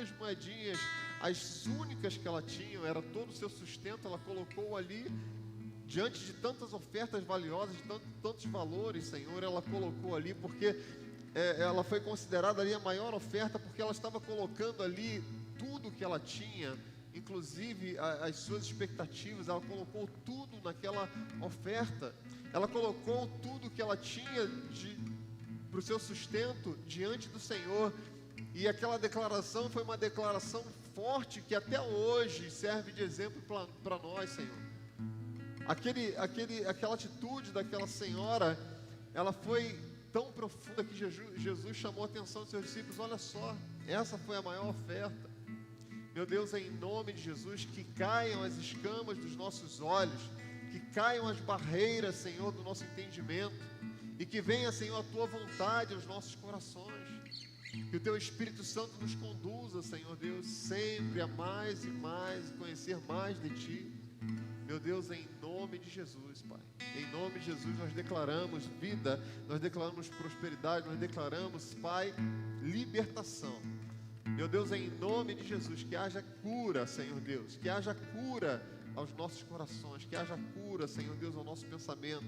duas moedinhas, as únicas que ela tinha, era todo o seu sustento, ela colocou ali, diante de tantas ofertas valiosas, de tantos valores, Senhor, ela colocou ali, porque ela foi considerada ali a maior oferta, porque ela estava colocando ali tudo que ela tinha, inclusive as suas expectativas, ela colocou tudo naquela oferta, ela colocou tudo que ela tinha para o seu sustento diante do Senhor, e aquela declaração foi uma declaração forte, que até hoje serve de exemplo para nós, Senhor. Aquela atitude daquela senhora, ela foi tão profunda que Jesus chamou a atenção dos seus discípulos. Olha só, essa foi a maior oferta. Meu Deus, em nome de Jesus, que caiam as escamas dos nossos olhos, que caiam as barreiras, Senhor, do nosso entendimento, e que venha, Senhor, a Tua vontade aos nossos corações, que o Teu Espírito Santo nos conduza, Senhor Deus, sempre a mais e mais, conhecer mais de Ti. Meu Deus, em nome de Jesus, Pai, em nome de Jesus nós declaramos vida, nós declaramos prosperidade, nós declaramos, Pai, libertação. Meu Deus, em nome de Jesus, que haja cura, Senhor Deus, que haja cura aos nossos corações, que haja cura, Senhor Deus, ao nosso pensamento,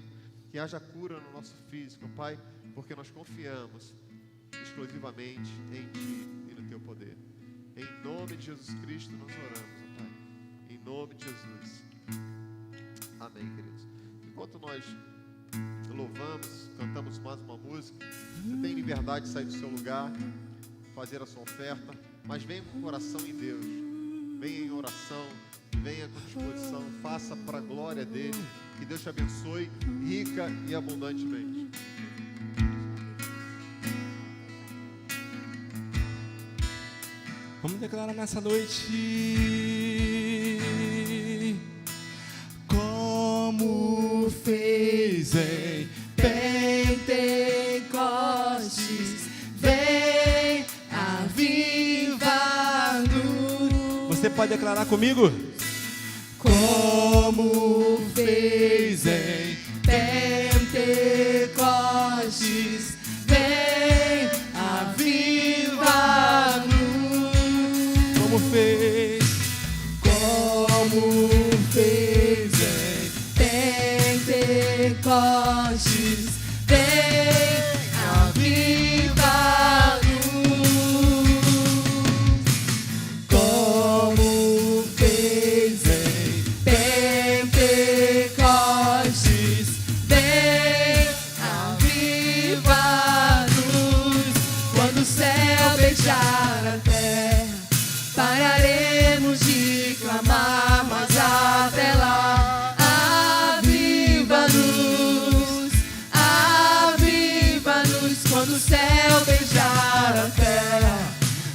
que haja cura no nosso físico, Pai, porque nós confiamos exclusivamente em Ti e no Teu poder. Em nome de Jesus Cristo nós oramos, Pai, em nome de Jesus. Amém, queridos. Enquanto nós louvamos, cantamos mais uma música, você tem liberdade de sair do seu lugar, fazer a sua oferta, mas venha com o coração em Deus, venha em oração, venha com disposição, faça para a glória dEle, que Deus te abençoe rica e abundantemente. Vamos declarar nessa noite, como fez em Pentecostes, vem avivar-nos. Você pode declarar comigo? Como fez em Pentecostes, vem avivar-nos. Como fez em Pentecostes, vem avivar-nos. Como fez em Pentecostes, vem avivar-nos. Quando o céu beijar a terra, pararemos de clamar, mas até lá, aviva-nos, aviva-nos. Quando o céu beijar a terra,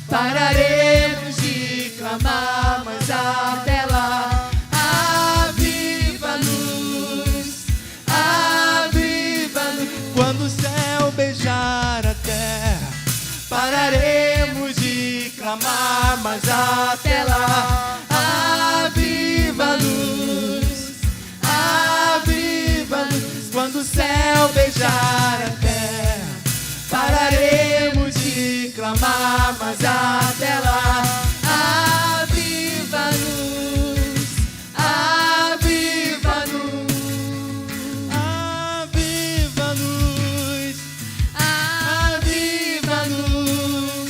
pararemos de clamar, mas até lá, aviva-nos, aviva-nos. Quando o céu beijar a terra, pararemos de clamar, mas até lá, aviva-nos, aviva-nos. Quando o céu beijar a terra, pararemos de clamar, mas até lá, aviva-nos, aviva-nos, aviva-nos, aviva-nos,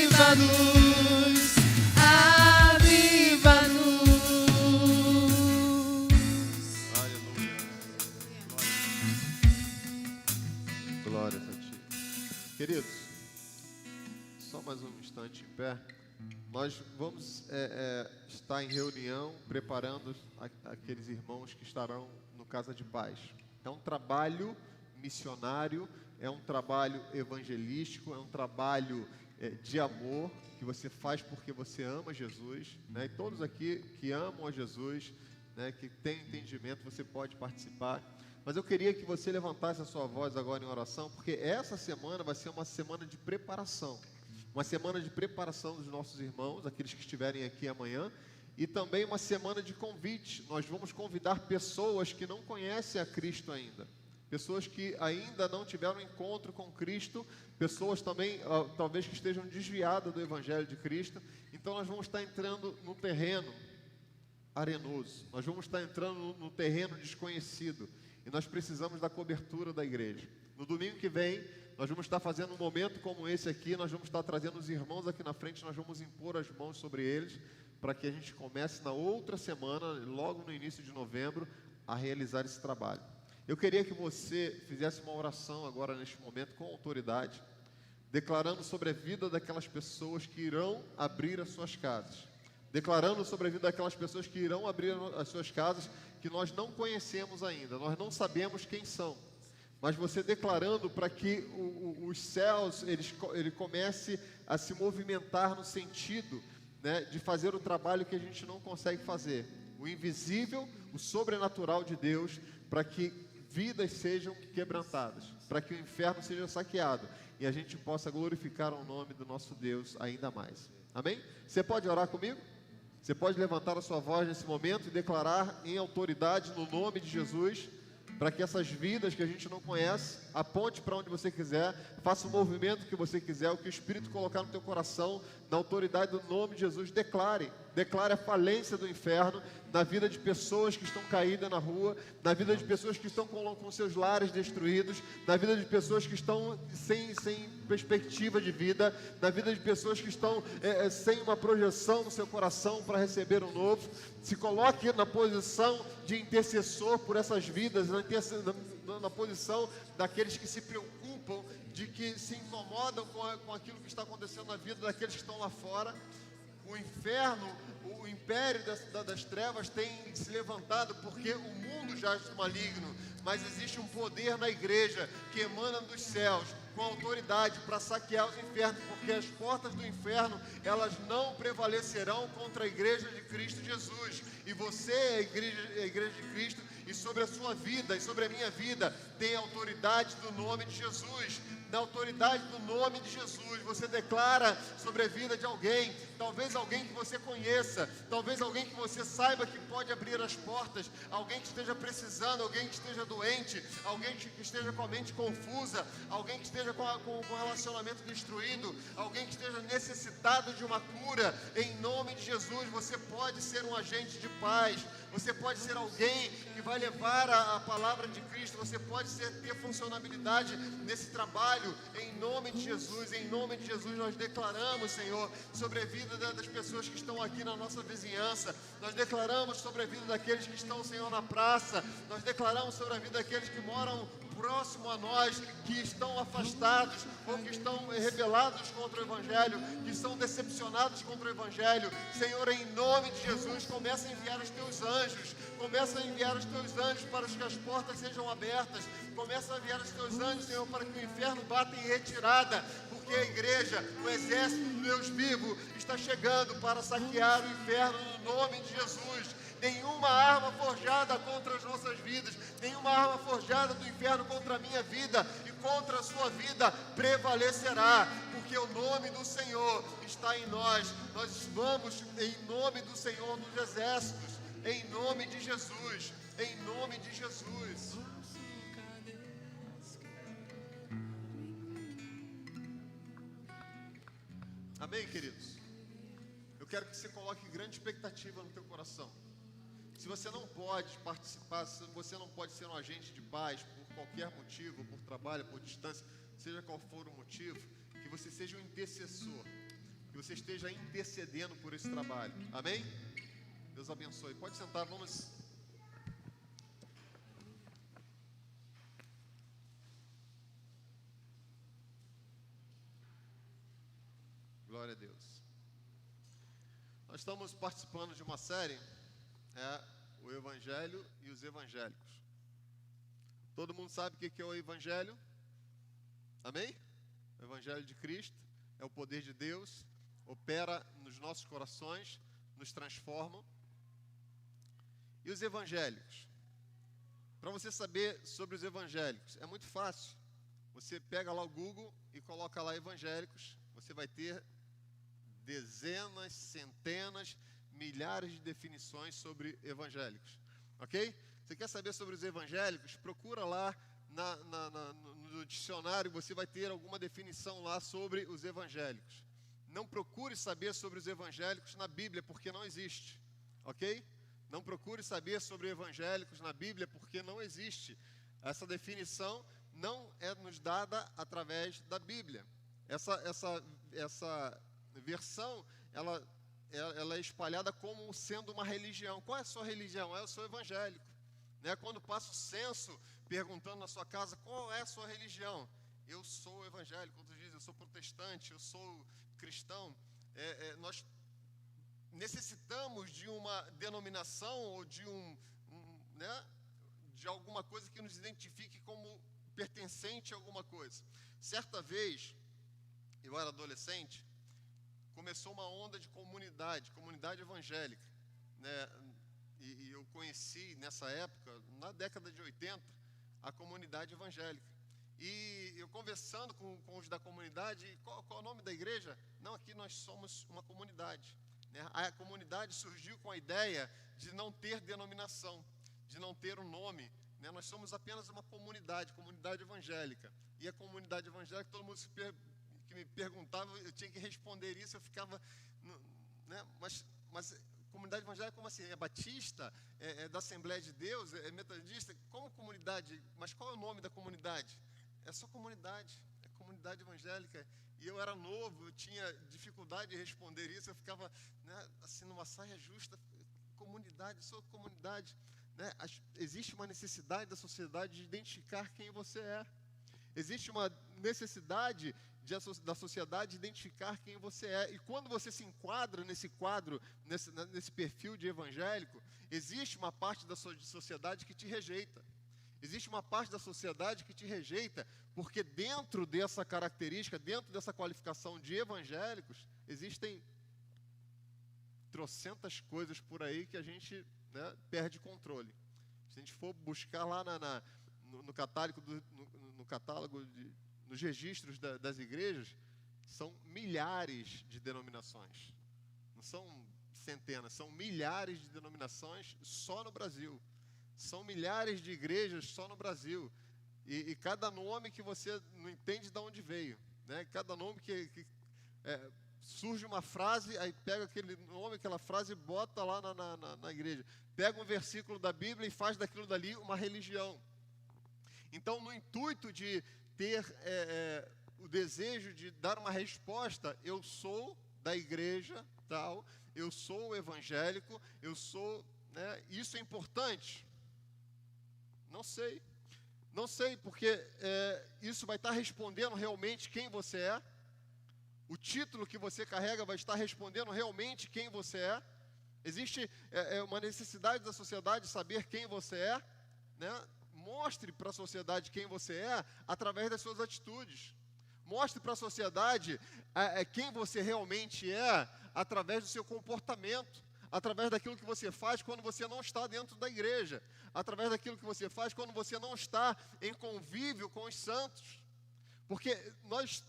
aviva-nos, aviva-nos. Aleluia. Glória a Ti. Queridos, só mais um instante em pé. Nós vamos estar em reunião, preparando aqueles irmãos que estarão no Casa de Paz. É um trabalho missionário, é um trabalho evangelístico, é um trabalho de amor, que você faz porque você ama Jesus, né? E todos aqui que amam a Jesus, né, que tem entendimento, você pode participar. Mas eu queria que você levantasse a sua voz agora em oração, porque essa semana vai ser uma semana de preparação. Uma semana de preparação dos nossos irmãos, aqueles que estiverem aqui amanhã, e também uma semana de convite. Nós vamos convidar pessoas que não conhecem a Cristo ainda, pessoas que ainda não tiveram encontro com Cristo, pessoas também, talvez que estejam desviadas do Evangelho de Cristo. Então nós vamos estar entrando no terreno arenoso, nós vamos estar entrando no terreno desconhecido, e nós precisamos da cobertura da igreja. No domingo que vem, nós vamos estar fazendo um momento como esse aqui, nós vamos estar trazendo os irmãos aqui na frente, nós vamos impor as mãos sobre eles, para que a gente comece na outra semana, logo no início de novembro, a realizar esse trabalho. Eu queria que você fizesse uma oração agora neste momento com autoridade, declarando sobre a vida daquelas pessoas que irão abrir as suas casas, declarando sobre a vida daquelas pessoas que irão abrir as suas casas, que nós não conhecemos ainda, nós não sabemos quem são, mas você declarando para que os céus, ele comece a se movimentar no sentido, né, de fazer o trabalho que a gente não consegue fazer, o invisível, o sobrenatural de Deus, para que vidas sejam quebrantadas, para que o inferno seja saqueado, e a gente possa glorificar o nome do nosso Deus ainda mais. Amém? Você pode orar comigo? Você pode levantar a sua voz nesse momento e declarar em autoridade no nome de Jesus, para que essas vidas que a gente não conhece, aponte para onde você quiser, faça o movimento que você quiser, o que o Espírito colocar no teu coração, na autoridade do nome de Jesus, declare a falência do inferno na vida de pessoas que estão caídas na rua, na vida de pessoas que estão com seus lares destruídos, na vida de pessoas que estão sem perspectiva de vida, na vida de pessoas que estão sem uma projeção no seu coração para receber o novo. Se coloque na posição de intercessor por essas vidas, na posição daqueles que se preocupam, de que se incomodam com aquilo que está acontecendo na vida daqueles que estão lá fora. O inferno, o império das trevas tem se levantado porque o mundo jaz do maligno, mas existe um poder na igreja que emana dos céus com autoridade para saquear os infernos, porque as portas do inferno, elas não prevalecerão contra a igreja de Cristo Jesus. E você é a igreja de Cristo, e sobre a sua vida e sobre a minha vida tem autoridade do nome de Jesus. Na autoridade do nome de Jesus, você declara sobre a vida de alguém, talvez alguém que você conheça, talvez alguém que você saiba que pode abrir as portas, alguém que esteja precisando, alguém que esteja doente, alguém que esteja com a mente confusa, alguém que esteja com o relacionamento destruído, alguém que esteja necessitado de uma cura. Em nome de Jesus, você pode ser um agente de paz, você pode ser alguém que vai levar a palavra de Cristo, você pode ter funcionalidade nesse trabalho. Em nome de Jesus, nós declaramos, Senhor, sobre a vida das pessoas que estão aqui na nossa vizinhança, nós declaramos sobre a vida daqueles que estão, Senhor, na praça, nós declaramos sobre a vida daqueles que moram próximo a nós, que estão afastados ou que estão rebelados contra o Evangelho, que estão decepcionados contra o Evangelho. Senhor, em nome de Jesus, começa a enviar os teus anjos, para que as portas sejam abertas, começa a enviar os teus anjos, Senhor, para que o inferno bata em retirada, porque a igreja, o exército do Deus vivo, está chegando para saquear o inferno no nome de Jesus. Nenhuma arma forjada contra as nossas vidas, nenhuma arma forjada do inferno contra a minha vida e contra a sua vida prevalecerá, porque o nome do Senhor está em nós. Nós vamos em nome do Senhor dos Exércitos, em nome de Jesus, em nome de Jesus. Amém, queridos? Eu quero que você coloque grande expectativa no teu coração. Se você não pode participar, se você não pode ser um agente de paz por qualquer motivo, por trabalho, por distância, seja qual for o motivo, que você seja um intercessor, que você esteja intercedendo por esse trabalho. Amém? Deus abençoe. Pode sentar, vamos. Glória a Deus. Nós estamos participando de uma série, o Evangelho e os Evangélicos. Todo mundo sabe o que é o Evangelho? Amém? O Evangelho de Cristo é o poder de Deus, opera nos nossos corações, nos transforma. E os evangélicos? Para você saber sobre os evangélicos, é muito fácil. Você pega lá o Google e coloca lá evangélicos, você vai ter dezenas, centenas, milhares de definições sobre evangélicos, ok? Você quer saber sobre os evangélicos? Procura lá no dicionário, você vai ter alguma definição lá sobre os evangélicos. Não procure saber sobre os evangélicos na Bíblia, porque não existe, ok? Não procure saber sobre evangélicos na Bíblia, porque não existe. Essa definição não é nos dada através da Bíblia. Essa versão, ela é espalhada como sendo uma religião. Qual é a sua religião? Eu sou evangélico. Né? Quando passa o censo, perguntando na sua casa, qual é a sua religião? Eu sou evangélico. Outros dizem, eu sou protestante, eu sou cristão. Nós necessitamos de uma denominação ou de de alguma coisa que nos identifique como pertencente a alguma coisa. Certa vez, eu era adolescente, começou uma onda de comunidade evangélica, né? E eu conheci nessa época, na década de 80, a comunidade evangélica. E eu conversando com os da comunidade, qual é o nome da igreja? Não, aqui nós somos uma comunidade. Né? A comunidade surgiu com a ideia de não ter denominação, de não ter um nome. Né? Nós somos apenas uma comunidade evangélica. E a comunidade evangélica, todo mundo que me perguntava, eu tinha que responder isso, eu ficava... Né? Mas comunidade evangélica como assim? É batista? É da Assembleia de Deus? É metodista? Como comunidade? Mas qual é o nome da comunidade? É só comunidade, é comunidade evangélica. E eu era novo, eu tinha dificuldade de responder isso, eu ficava, né, assim, numa saia justa. Comunidade, sou comunidade. Né? Existe uma necessidade da sociedade de identificar quem você é. Existe uma necessidade da sociedade identificar quem você é. E quando você se enquadra nesse quadro, nesse perfil de evangélico, existe uma parte da sociedade que te rejeita. Existe uma parte da sociedade que te rejeita, porque dentro dessa característica, dentro dessa qualificação de evangélicos, existem trocentas coisas por aí que a gente, né, perde controle. Se a gente for buscar lá no catálogo, nos registros das igrejas, são milhares de denominações. Não são centenas, são milhares de denominações só no Brasil. São milhares de igrejas só no Brasil. E cada nome que você não entende de onde veio. Né? Cada nome que surge uma frase, aí pega aquele nome, aquela frase e bota lá na igreja. Pega um versículo da Bíblia e faz daquilo dali uma religião. Então, no intuito de ter o desejo de dar uma resposta, eu sou da igreja tal, eu sou evangélico, eu sou... Né, isso é importante? Não sei. Não sei, porque isso vai estar respondendo realmente quem você é. O título que você carrega vai estar respondendo realmente quem você é. Existe uma necessidade da sociedade de saber quem você é. Né? Mostre para a sociedade quem você é através das suas atitudes. Mostre para a sociedade quem você realmente é através do seu comportamento. Através daquilo que você faz quando você não está dentro da igreja. Através daquilo que você faz quando você não está em convívio com os santos. Porque nós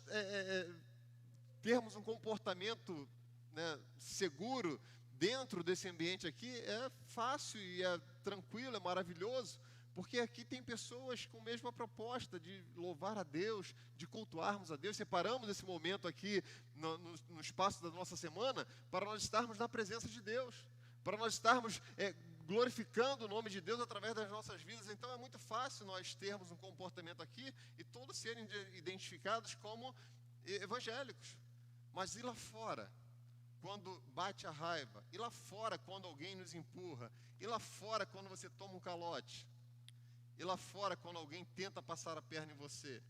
termos um comportamento, né, seguro dentro desse ambiente aqui é fácil e é tranquilo, é maravilhoso. Porque aqui tem pessoas com a mesma proposta de louvar a Deus, de cultuarmos a Deus. Separamos esse momento aqui no espaço da nossa semana para nós estarmos na presença de Deus, para nós estarmos glorificando o nome de Deus através das nossas vidas. Então é muito fácil nós termos um comportamento aqui e todos serem identificados como evangélicos. Mas e lá fora? Quando bate a raiva? E lá fora quando alguém nos empurra? E lá fora quando você toma um calote? E lá fora, quando alguém tenta passar a perna em você?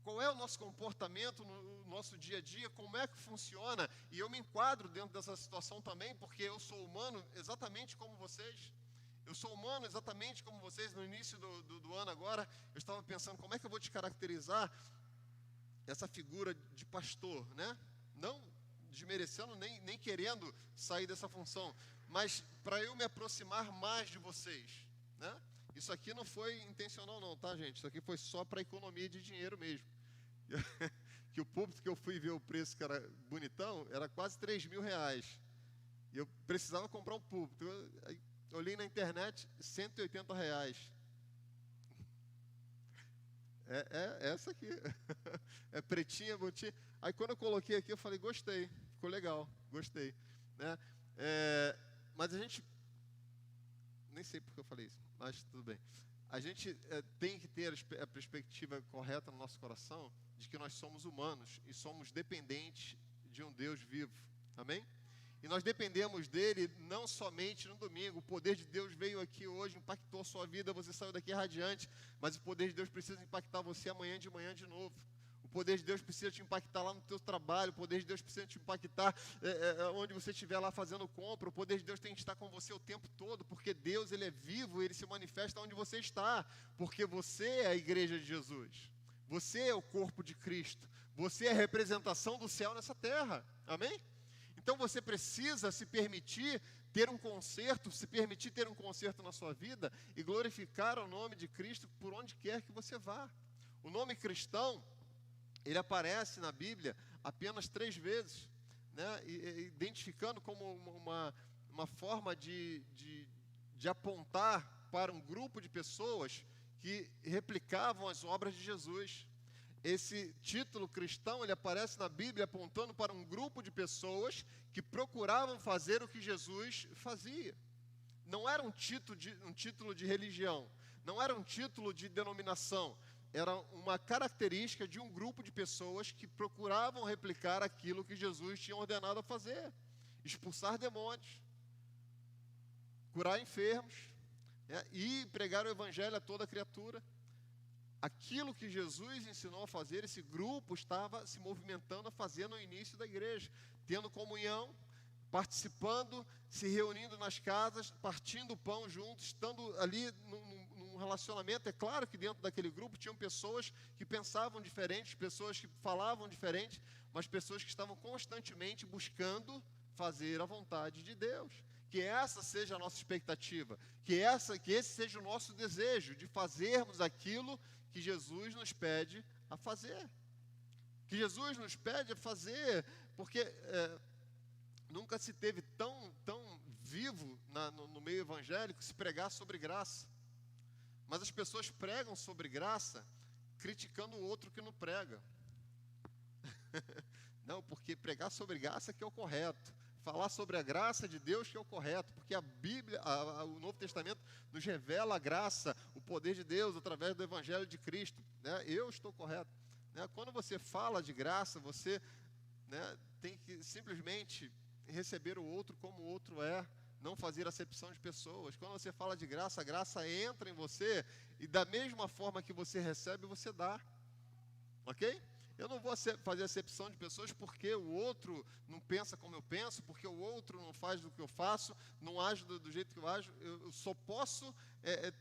Qual é o nosso comportamento no nosso dia a dia? Como é que funciona? E eu me enquadro dentro dessa situação também, porque eu sou humano exatamente como vocês. Eu sou humano exatamente como vocês. No início do ano agora, eu estava pensando como é que eu vou te caracterizar essa figura de pastor, né? Não desmerecendo, nem querendo sair dessa função, mas para eu me aproximar mais de vocês, né? Isso aqui não foi intencional não, tá, gente? Isso aqui foi só para economia de dinheiro mesmo. Que o púlpito que eu fui ver o preço, que era bonitão, era quase R$3.000. E eu precisava comprar um púlpito. Eu olhei na internet, R$180. É essa aqui. É pretinha, bonitinha. Aí quando eu coloquei aqui, eu falei, gostei, ficou legal, gostei. Né? Mas a gente, nem sei porque eu falei isso, mas tudo bem. A gente tem que ter a perspectiva correta no nosso coração de que nós somos humanos e somos dependentes de um Deus vivo. Amém? E nós dependemos dele não somente no domingo. O poder de Deus veio aqui hoje, impactou a sua vida, você saiu daqui radiante, mas o poder de Deus precisa impactar você amanhã de manhã de novo. O poder de Deus precisa te impactar lá no teu trabalho, o poder de Deus precisa te impactar onde você estiver lá fazendo compra. O poder de Deus tem que estar com você o tempo todo, porque Deus, ele é vivo, ele se manifesta onde você está, porque você é a igreja de Jesus. Você é o corpo de Cristo. Você é a representação do céu nessa terra. Amém? Então você precisa se permitir ter um conserto, na sua vida e glorificar o nome de Cristo por onde quer que você vá. O nome cristão, ele aparece na Bíblia apenas 3 vezes, né? Identificando como uma forma de apontar para um grupo de pessoas que replicavam as obras de Jesus. Esse título cristão, ele aparece na Bíblia apontando para um grupo de pessoas que procuravam fazer o que Jesus fazia. Não era um título de religião, não era um título de denominação, era uma característica de um grupo de pessoas que procuravam replicar aquilo que Jesus tinha ordenado a fazer: expulsar demônios, curar enfermos, né, e pregar o evangelho a toda criatura. Aquilo que Jesus ensinou a fazer, esse grupo estava se movimentando a fazer no início da igreja, tendo comunhão, participando, se reunindo nas casas, partindo o pão juntos, estando ali num relacionamento. É claro que dentro daquele grupo tinham pessoas que pensavam diferente, pessoas que falavam diferente, mas pessoas que estavam constantemente buscando fazer a vontade de Deus. Que essa seja a nossa expectativa, que esse seja o nosso desejo, de fazermos aquilo que Jesus nos pede a fazer. Que Jesus nos pede a fazer, porque nunca se teve tão vivo no meio evangélico se pregar sobre graça. Mas as pessoas pregam sobre graça criticando o outro que não prega. Não, porque pregar sobre graça que é o correto. Falar sobre a graça de Deus que é o correto, porque a Bíblia, o Novo Testamento nos revela a graça, o poder de Deus através do Evangelho de Cristo. Né? Eu estou correto. Né? Quando você fala de graça, você, né, tem que simplesmente receber o outro como o outro é, não fazer acepção de pessoas. Quando você fala de graça, a graça entra em você e da mesma forma que você recebe, você dá. Ok? Eu não vou fazer acepção de pessoas porque o outro não pensa como eu penso, porque o outro não faz do que eu faço, não age do jeito que eu ajo. Eu só posso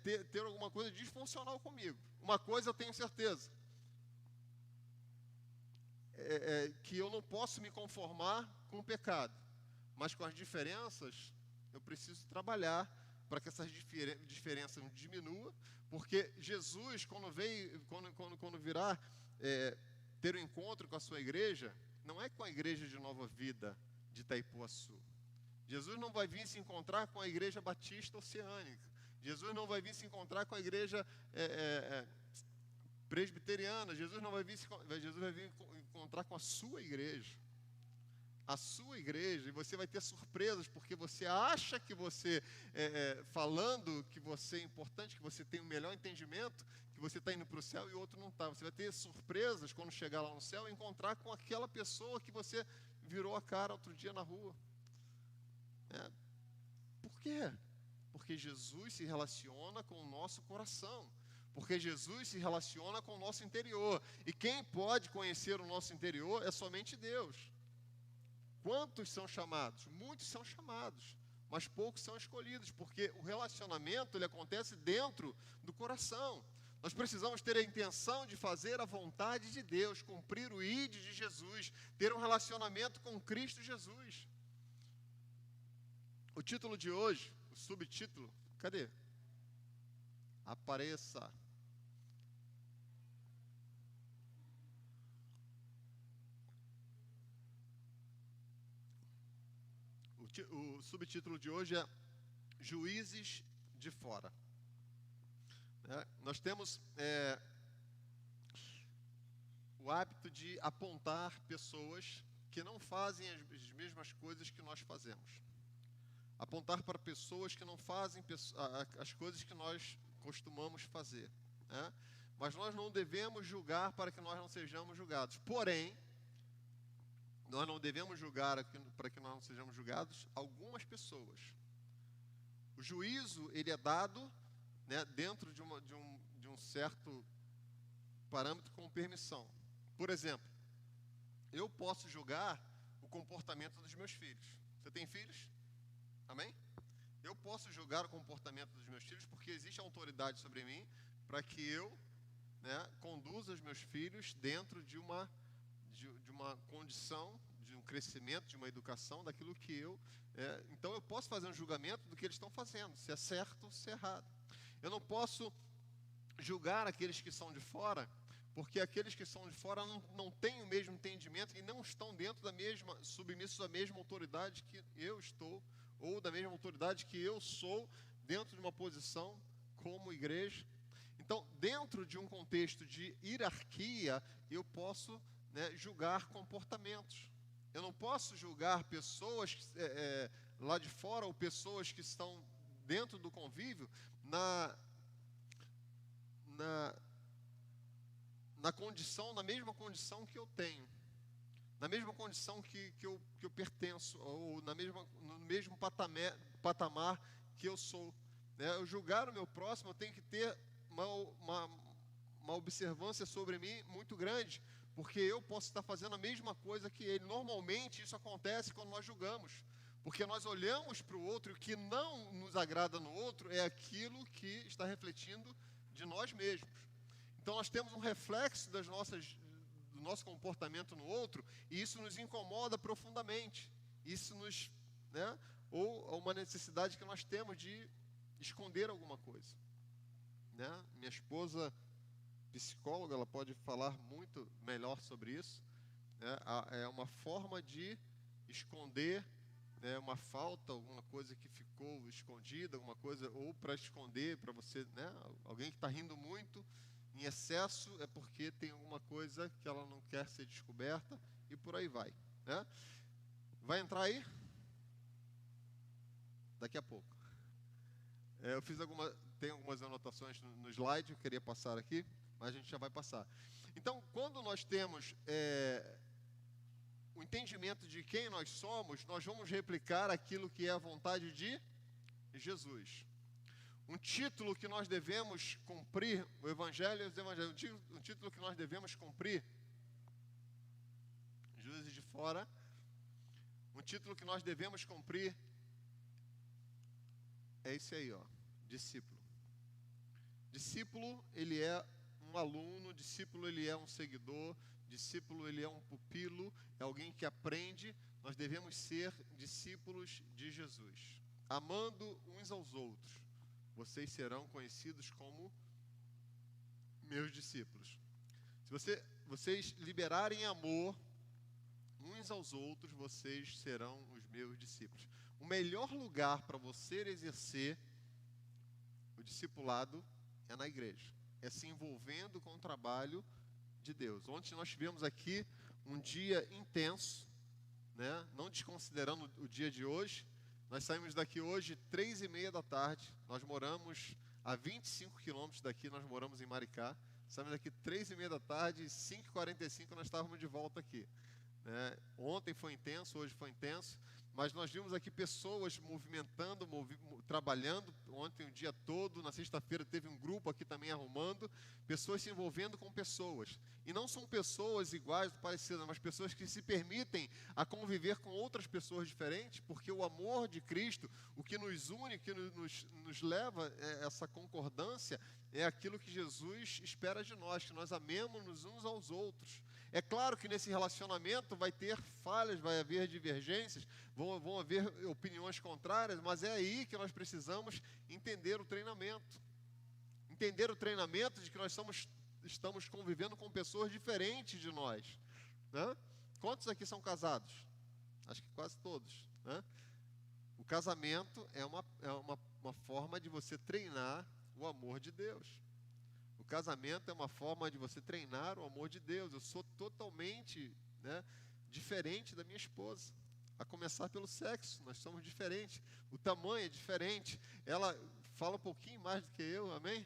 ter alguma coisa disfuncional comigo. Uma coisa eu tenho certeza, que eu não posso me conformar com o pecado, mas com as diferenças eu preciso trabalhar para que essas diferenças diminuam, porque Jesus, quando virá ter um encontro com a sua igreja, não é com a igreja de Nova Vida de Itaipuaçu. Jesus não vai vir se encontrar com a igreja batista oceânica. Jesus não vai vir se encontrar com a igreja presbiteriana. Jesus vai vir encontrar com a sua igreja. A sua igreja. E você vai ter surpresas, porque você acha que você, falando que você é importante, que você tem o melhor entendimento, que você está indo para o céu e o outro não está. Você vai ter surpresas quando chegar lá no céu e encontrar com aquela pessoa que você virou a cara outro dia na rua. Por quê? Porque Jesus se relaciona com o nosso coração. Porque Jesus se relaciona com o nosso interior. E quem pode conhecer o nosso interior é somente Deus. Quantos são chamados? Muitos são chamados, mas poucos são escolhidos, porque o relacionamento ele acontece dentro do coração. Nós precisamos ter a intenção de fazer a vontade de Deus, cumprir o ID de Jesus, ter um relacionamento com Cristo Jesus. O título de hoje, o subtítulo, cadê? Apareça. O subtítulo de hoje é Juízes de Fora. Nós temos ato de apontar pessoas que não fazem as mesmas coisas que nós fazemos. Apontar para pessoas que não fazem as coisas que nós costumamos fazer, né? Mas nós não devemos julgar para que nós não sejamos julgados. Porém, nós não devemos julgar para que nós não sejamos julgados algumas pessoas. O juízo, ele é dado, né, dentro de um certo parâmetro com permissão. Por exemplo, eu posso julgar o comportamento dos meus filhos. Você tem filhos? Amém? Eu posso julgar o comportamento dos meus filhos porque existe autoridade sobre mim para que eu, né, conduza os meus filhos dentro de uma condição, de um crescimento, de uma educação, daquilo que eu... então eu posso fazer um julgamento do que eles estão fazendo, se é certo ou se é errado. Eu não posso julgar aqueles que são de fora, porque aqueles que são de fora não têm o mesmo entendimento e não estão dentro submissos à mesma autoridade que eu estou, ou da mesma autoridade que eu sou, dentro de uma posição como igreja. Então, dentro de um contexto de hierarquia, eu posso, né, julgar comportamentos. Eu não posso julgar pessoas lá de fora ou pessoas que estão dentro do convívio na mesma condição que eu tenho, na mesma condição que eu pertenço, ou no mesmo patamar que eu sou. Eu julgar o meu próximo, eu tenho que ter uma observância sobre mim muito grande, porque eu posso estar fazendo a mesma coisa que ele. Normalmente isso acontece quando nós julgamos, porque nós olhamos para o outro e o que não nos agrada no outro é aquilo que está refletindo de nós mesmos. Então nós temos um reflexo do nosso comportamento no outro, e isso nos incomoda profundamente. Isso nos, né, ou uma necessidade que nós temos de esconder alguma coisa, né? Minha esposa, psicóloga, ela pode falar muito melhor sobre isso, né? É uma forma de esconder, né, uma falta, alguma coisa que ficou escondida, alguma coisa, ou para esconder, para você, né, alguém que está rindo muito em excesso é porque tem alguma coisa que ela não quer ser descoberta, e por aí vai, né? Vai entrar aí? Daqui a pouco. Eu tem algumas anotações no slide, eu queria passar aqui, mas a gente já vai passar. Então, quando nós temos o entendimento de quem nós somos, nós vamos replicar aquilo que é a vontade de Jesus. Um título que nós devemos cumprir, o Evangelho e os Evangelhos, um título que nós devemos cumprir, Juízes de Fora, um título que nós devemos cumprir é esse aí, ó, discípulo. Discípulo, ele é um aluno, discípulo, ele é um seguidor, discípulo, ele é um pupilo, é alguém que aprende. Nós devemos ser discípulos de Jesus, amando uns aos outros. Vocês serão conhecidos como meus discípulos. Se vocês liberarem amor uns aos outros, vocês serão os meus discípulos. O melhor lugar para você exercer o discipulado é na igreja. É se envolvendo com o trabalho de Deus. Ontem nós tivemos aqui um dia intenso, né? Não desconsiderando o dia de hoje. Nós saímos daqui hoje 3h30 da tarde. Nós moramos a 25 quilômetros daqui, nós moramos em Maricá. Saímos daqui 3h30 da tarde e 5h45 nós estávamos de volta aqui. Ontem foi intenso, hoje foi intenso, mas nós vimos aqui pessoas movimentando, trabalhando ontem o dia todo. Na sexta-feira teve um grupo aqui também arrumando, pessoas se envolvendo com pessoas, e não são pessoas iguais, parecidas, mas pessoas que se permitem a conviver com outras pessoas diferentes, porque o amor de Cristo, o que nos une, o que nos leva a essa concordância, é aquilo que Jesus espera de nós, que nós amemos uns aos outros. É claro que nesse relacionamento vai ter falhas, vai haver divergências, vão haver opiniões contrárias, mas é aí que nós precisamos entender o treinamento. Entender o treinamento de que nós estamos convivendo com pessoas diferentes de nós, né? Quantos aqui são casados? Acho que quase todos, né? O casamento é uma forma de você treinar o amor de Deus. O casamento é uma forma de você treinar o amor de Deus. Eu sou totalmente, né, diferente da minha esposa. A começar pelo sexo, nós somos diferentes. O tamanho é diferente. Ela fala um pouquinho mais do que eu, amém?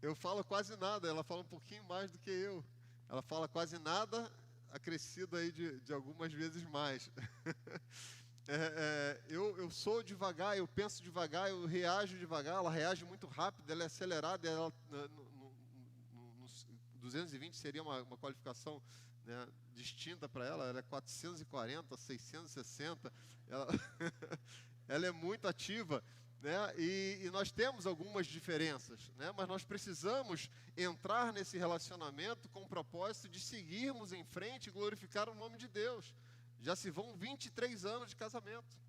Eu falo quase nada, ela fala um pouquinho mais do que eu. Ela fala quase nada, acrescido aí de algumas vezes mais. Eu sou devagar, eu penso devagar, eu reajo devagar, ela reage muito rápido, ela é acelerada, ela, no 220 seria uma qualificação, né, distinta para ela é 440, 660, ela é muito ativa, né, e nós temos algumas diferenças, né, mas nós precisamos entrar nesse relacionamento com o propósito de seguirmos em frente e glorificar o nome de Deus. Já se vão 23 anos de casamento.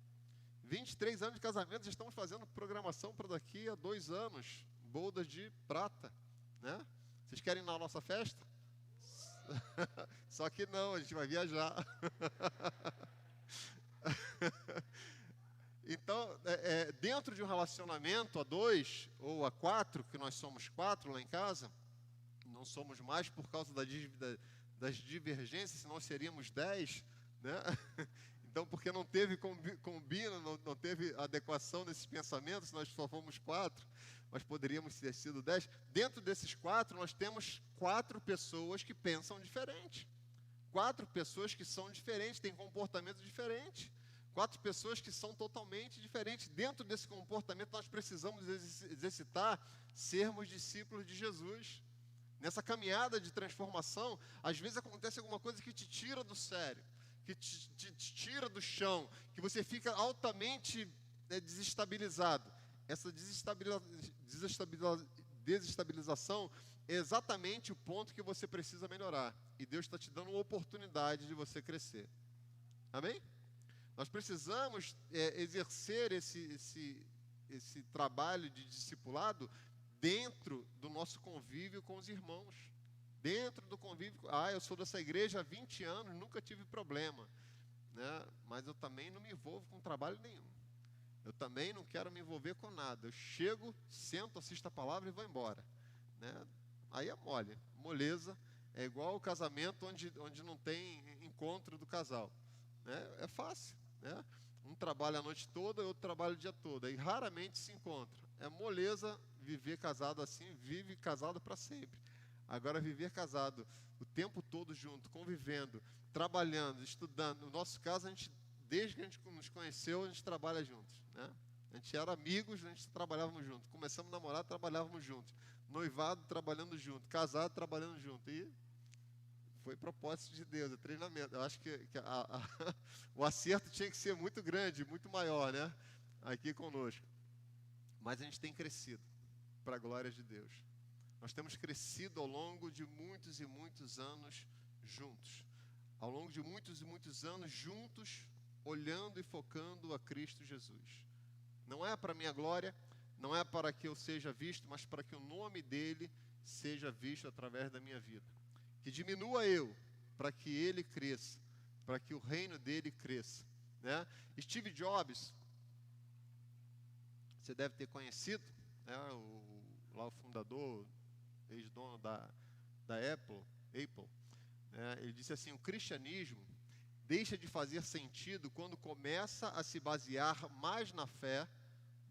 23 anos de casamento, já estamos fazendo programação para daqui a 2 anos. Bodas de prata, né? Vocês querem ir na nossa festa? Só que não, a gente vai viajar. Então, dentro de um relacionamento a 2 ou a 4, que nós somos 4 lá em casa, não somos mais por causa das divergências, senão seríamos 10, né? Então, porque não teve combina, não teve adequação nesses pensamentos, nós só fomos 4, mas poderíamos ter sido 10. Dentro desses 4, nós temos 4 pessoas que pensam diferente. 4 pessoas que são diferentes, têm comportamento diferente. 4 pessoas que são totalmente diferentes. Dentro desse comportamento, nós precisamos exercitar, sermos discípulos de Jesus. Nessa caminhada de transformação, às vezes acontece alguma coisa que te tira do sério, que te tira do chão, que você fica altamente desestabilizado. Essa desestabilização é exatamente o ponto que você precisa melhorar. E Deus está te dando uma oportunidade de você crescer. Amém? Nós precisamos exercer esse trabalho de discipulado dentro do nosso convívio com os irmãos. Dentro do convívio, eu sou dessa igreja há 20 anos, nunca tive problema, né? Mas eu também não me envolvo com trabalho nenhum. Eu também não quero me envolver com nada. Eu chego, sento, assisto a palavra e vou embora, né? Aí é mole, moleza. É igual o casamento onde não tem encontro do casal, né? É fácil, né? Um trabalha a noite toda, outro trabalha o dia todo. E raramente se encontra. É moleza viver casado assim, vive casado para sempre. Agora, viver casado o tempo todo junto, convivendo, trabalhando, estudando. No nosso caso, desde que a gente nos conheceu, a gente trabalha juntos, né? A gente era amigos, a gente trabalhávamos juntos. Começamos a namorar, trabalhávamos juntos. Noivado, trabalhando junto. Casado, trabalhando junto. E foi propósito de Deus, é treinamento. Eu acho que o acerto tinha que ser muito grande, muito maior, né? Aqui conosco. Mas a gente tem crescido, para a glória de Deus. Nós temos crescido ao longo de muitos e muitos anos juntos. Ao longo de muitos e muitos anos juntos, olhando e focando a Cristo Jesus. Não é para a minha glória, não é para que eu seja visto, mas para que o nome dele seja visto através da minha vida. Que diminua eu, para que ele cresça, para que o reino dele cresça, né? Steve Jobs, você deve ter conhecido, né? O fundador, ex-dono da Apple, né? Ele disse assim: o cristianismo deixa de fazer sentido quando começa a se basear mais na fé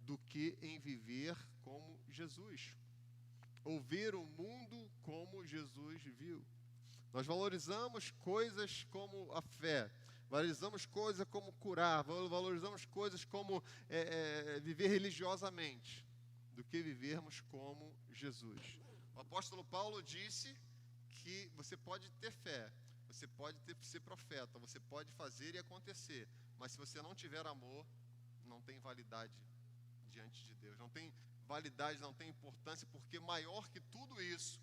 do que em viver como Jesus, ou ver o mundo como Jesus viu. Nós valorizamos coisas como a fé, valorizamos coisas como curar, valorizamos coisas como viver religiosamente, do que vivermos como Jesus. O apóstolo Paulo disse que você pode ter fé, você pode ser profeta, você pode fazer e acontecer, mas se você não tiver amor, não tem validade diante de Deus, não tem validade, não tem importância, porque maior que tudo isso,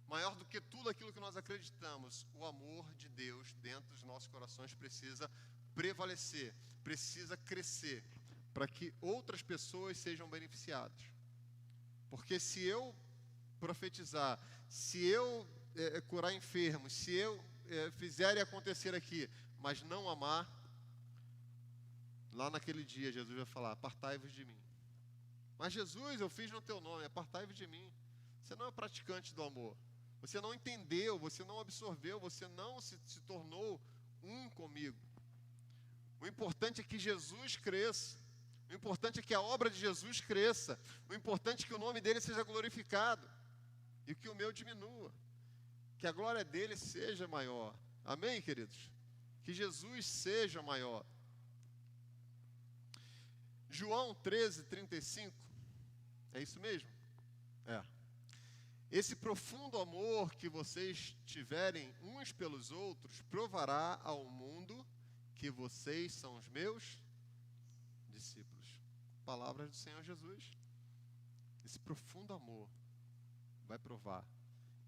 maior do que tudo aquilo que nós acreditamos, o amor de Deus dentro dos nossos corações precisa prevalecer, precisa crescer, para que outras pessoas sejam beneficiadas. Porque se eu profetizar, se eu curar enfermos, se eu fizer e acontecer aqui, mas não amar, lá naquele dia Jesus vai falar: apartai-vos de mim. Mas Jesus, eu fiz no teu nome, apartai-vos de mim. Você não é praticante do amor. Você não entendeu, você não absorveu, você não se tornou um comigo. O importante é que Jesus cresça. O importante é que a obra de Jesus cresça. O importante é que o nome dele seja glorificado. E que o meu diminua. Que a glória dele seja maior. Amém, queridos? Que Jesus seja maior. João 13:35. É isso mesmo? É. Esse profundo amor que vocês tiverem uns pelos outros provará ao mundo que vocês são os meus discípulos. Palavras do Senhor Jesus. Esse profundo amor vai provar.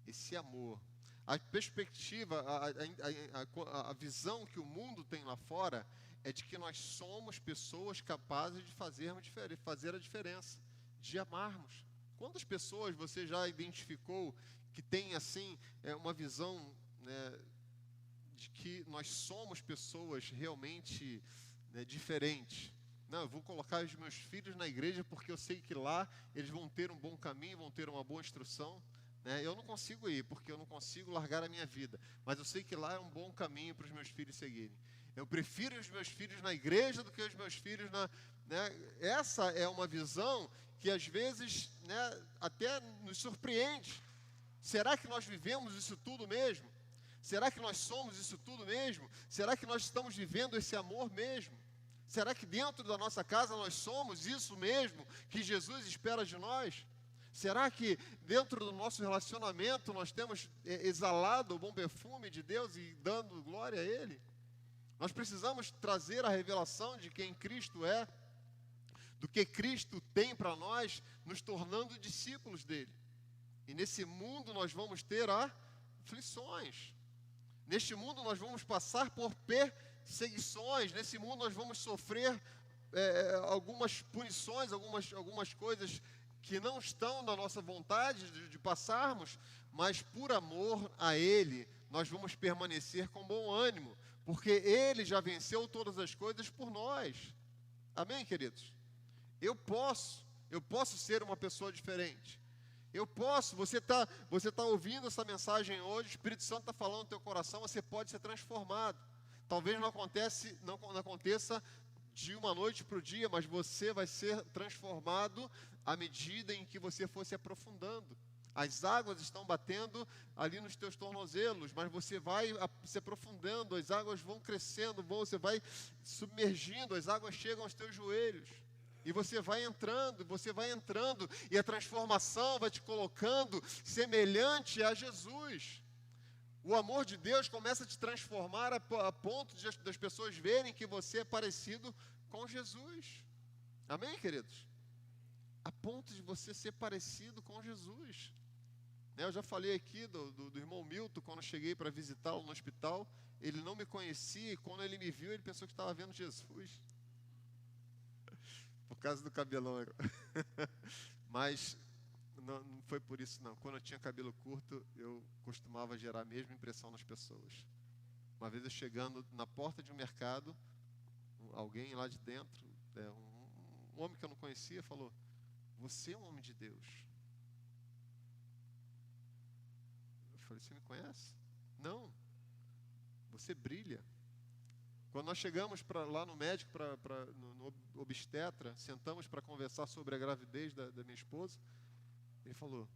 Esse amor. A perspectiva, a visão que o mundo tem lá fora é de que nós somos pessoas capazes de fazer a diferença, de amarmos. Quantas pessoas você já identificou que tem assim uma visão, né, de que nós somos pessoas realmente, né, diferentes? Não, eu vou colocar os meus filhos na igreja porque eu sei que lá eles vão ter um bom caminho, vão ter uma boa instrução. Eu não consigo ir, porque eu não consigo largar a minha vida. Mas eu sei que lá é um bom caminho para os meus filhos seguirem. Eu prefiro os meus filhos na igreja do que os meus filhos na... Essa é uma visão que às vezes, né, até nos surpreende. Será que nós vivemos isso tudo mesmo? Será que nós somos isso tudo mesmo? Será que nós estamos vivendo esse amor mesmo? Será que dentro da nossa casa nós somos isso mesmo que Jesus espera de nós? Será que dentro do nosso relacionamento nós temos exalado o bom perfume de Deus e dando glória a Ele? Nós precisamos trazer a revelação de quem Cristo é, do que Cristo tem para nós, nos tornando discípulos dEle. E nesse mundo nós vamos ter aflições. Neste mundo nós vamos passar por perseguições. Nesse mundo nós vamos sofrer algumas punições, algumas coisas que não estão na nossa vontade de passarmos, mas por amor a Ele, nós vamos permanecer com bom ânimo, porque Ele já venceu todas as coisas por nós. Amém, queridos? Eu posso ser uma pessoa diferente. Eu posso, você tá ouvindo essa mensagem hoje, o Espírito Santo está falando no teu coração, você pode ser transformado. Talvez não aconteça de uma noite para o dia, mas você vai ser transformado à medida em que você for se aprofundando. As águas estão batendo ali nos teus tornozelos, mas você vai se aprofundando, as águas vão crescendo, você vai submergindo, as águas chegam aos teus joelhos. E você vai entrando, e a transformação vai te colocando semelhante a Jesus. O amor de Deus começa a te transformar a ponto das pessoas verem que você é parecido com Jesus. Amém, queridos? A ponto de você ser parecido com Jesus. Eu já falei aqui do irmão Milton, quando eu cheguei para visitá-lo no hospital, ele não me conhecia, e quando ele me viu, ele pensou que estava vendo Jesus. Por causa do cabelão. Mas não foi por isso não. Quando eu tinha cabelo curto, eu costumava gerar a mesma impressão nas pessoas. Uma vez eu chegando na porta de um mercado, alguém lá de dentro, um homem que eu não conhecia, falou: "Você é um homem de Deus." Eu falei: "Você me conhece?" "Não, você brilha." Quando nós chegamos lá no médico, no obstetra, sentamos para conversar sobre a gravidez da minha esposa, ele falou: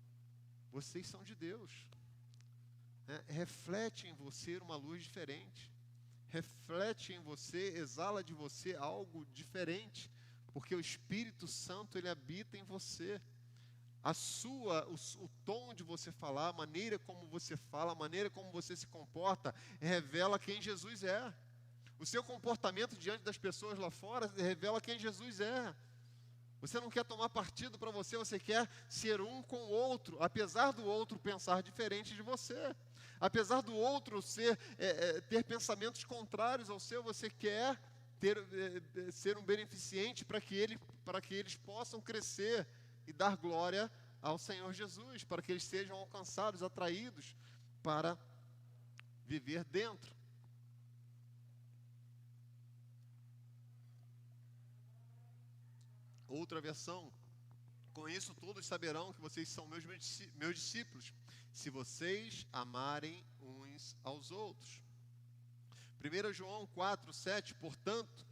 "Vocês são de Deus. Reflete em você uma luz diferente. Reflete em você, exala de você algo diferente, porque o Espírito Santo, ele habita em você. O tom de você falar, a maneira como você fala, a maneira como você se comporta, revela quem Jesus é. O seu comportamento diante das pessoas lá fora revela quem Jesus é. Você não quer tomar partido para você quer ser um com o outro, apesar do outro pensar diferente de você. Apesar do outro ter pensamentos contrários ao seu, você quer ser um beneficiente para que eles possam crescer e dar glória ao Senhor Jesus, para que eles sejam alcançados, atraídos para viver dentro. Outra versão, Com isso todos saberão que vocês são meus discípulos, se vocês amarem uns aos outros. 1 João 4:7, portanto,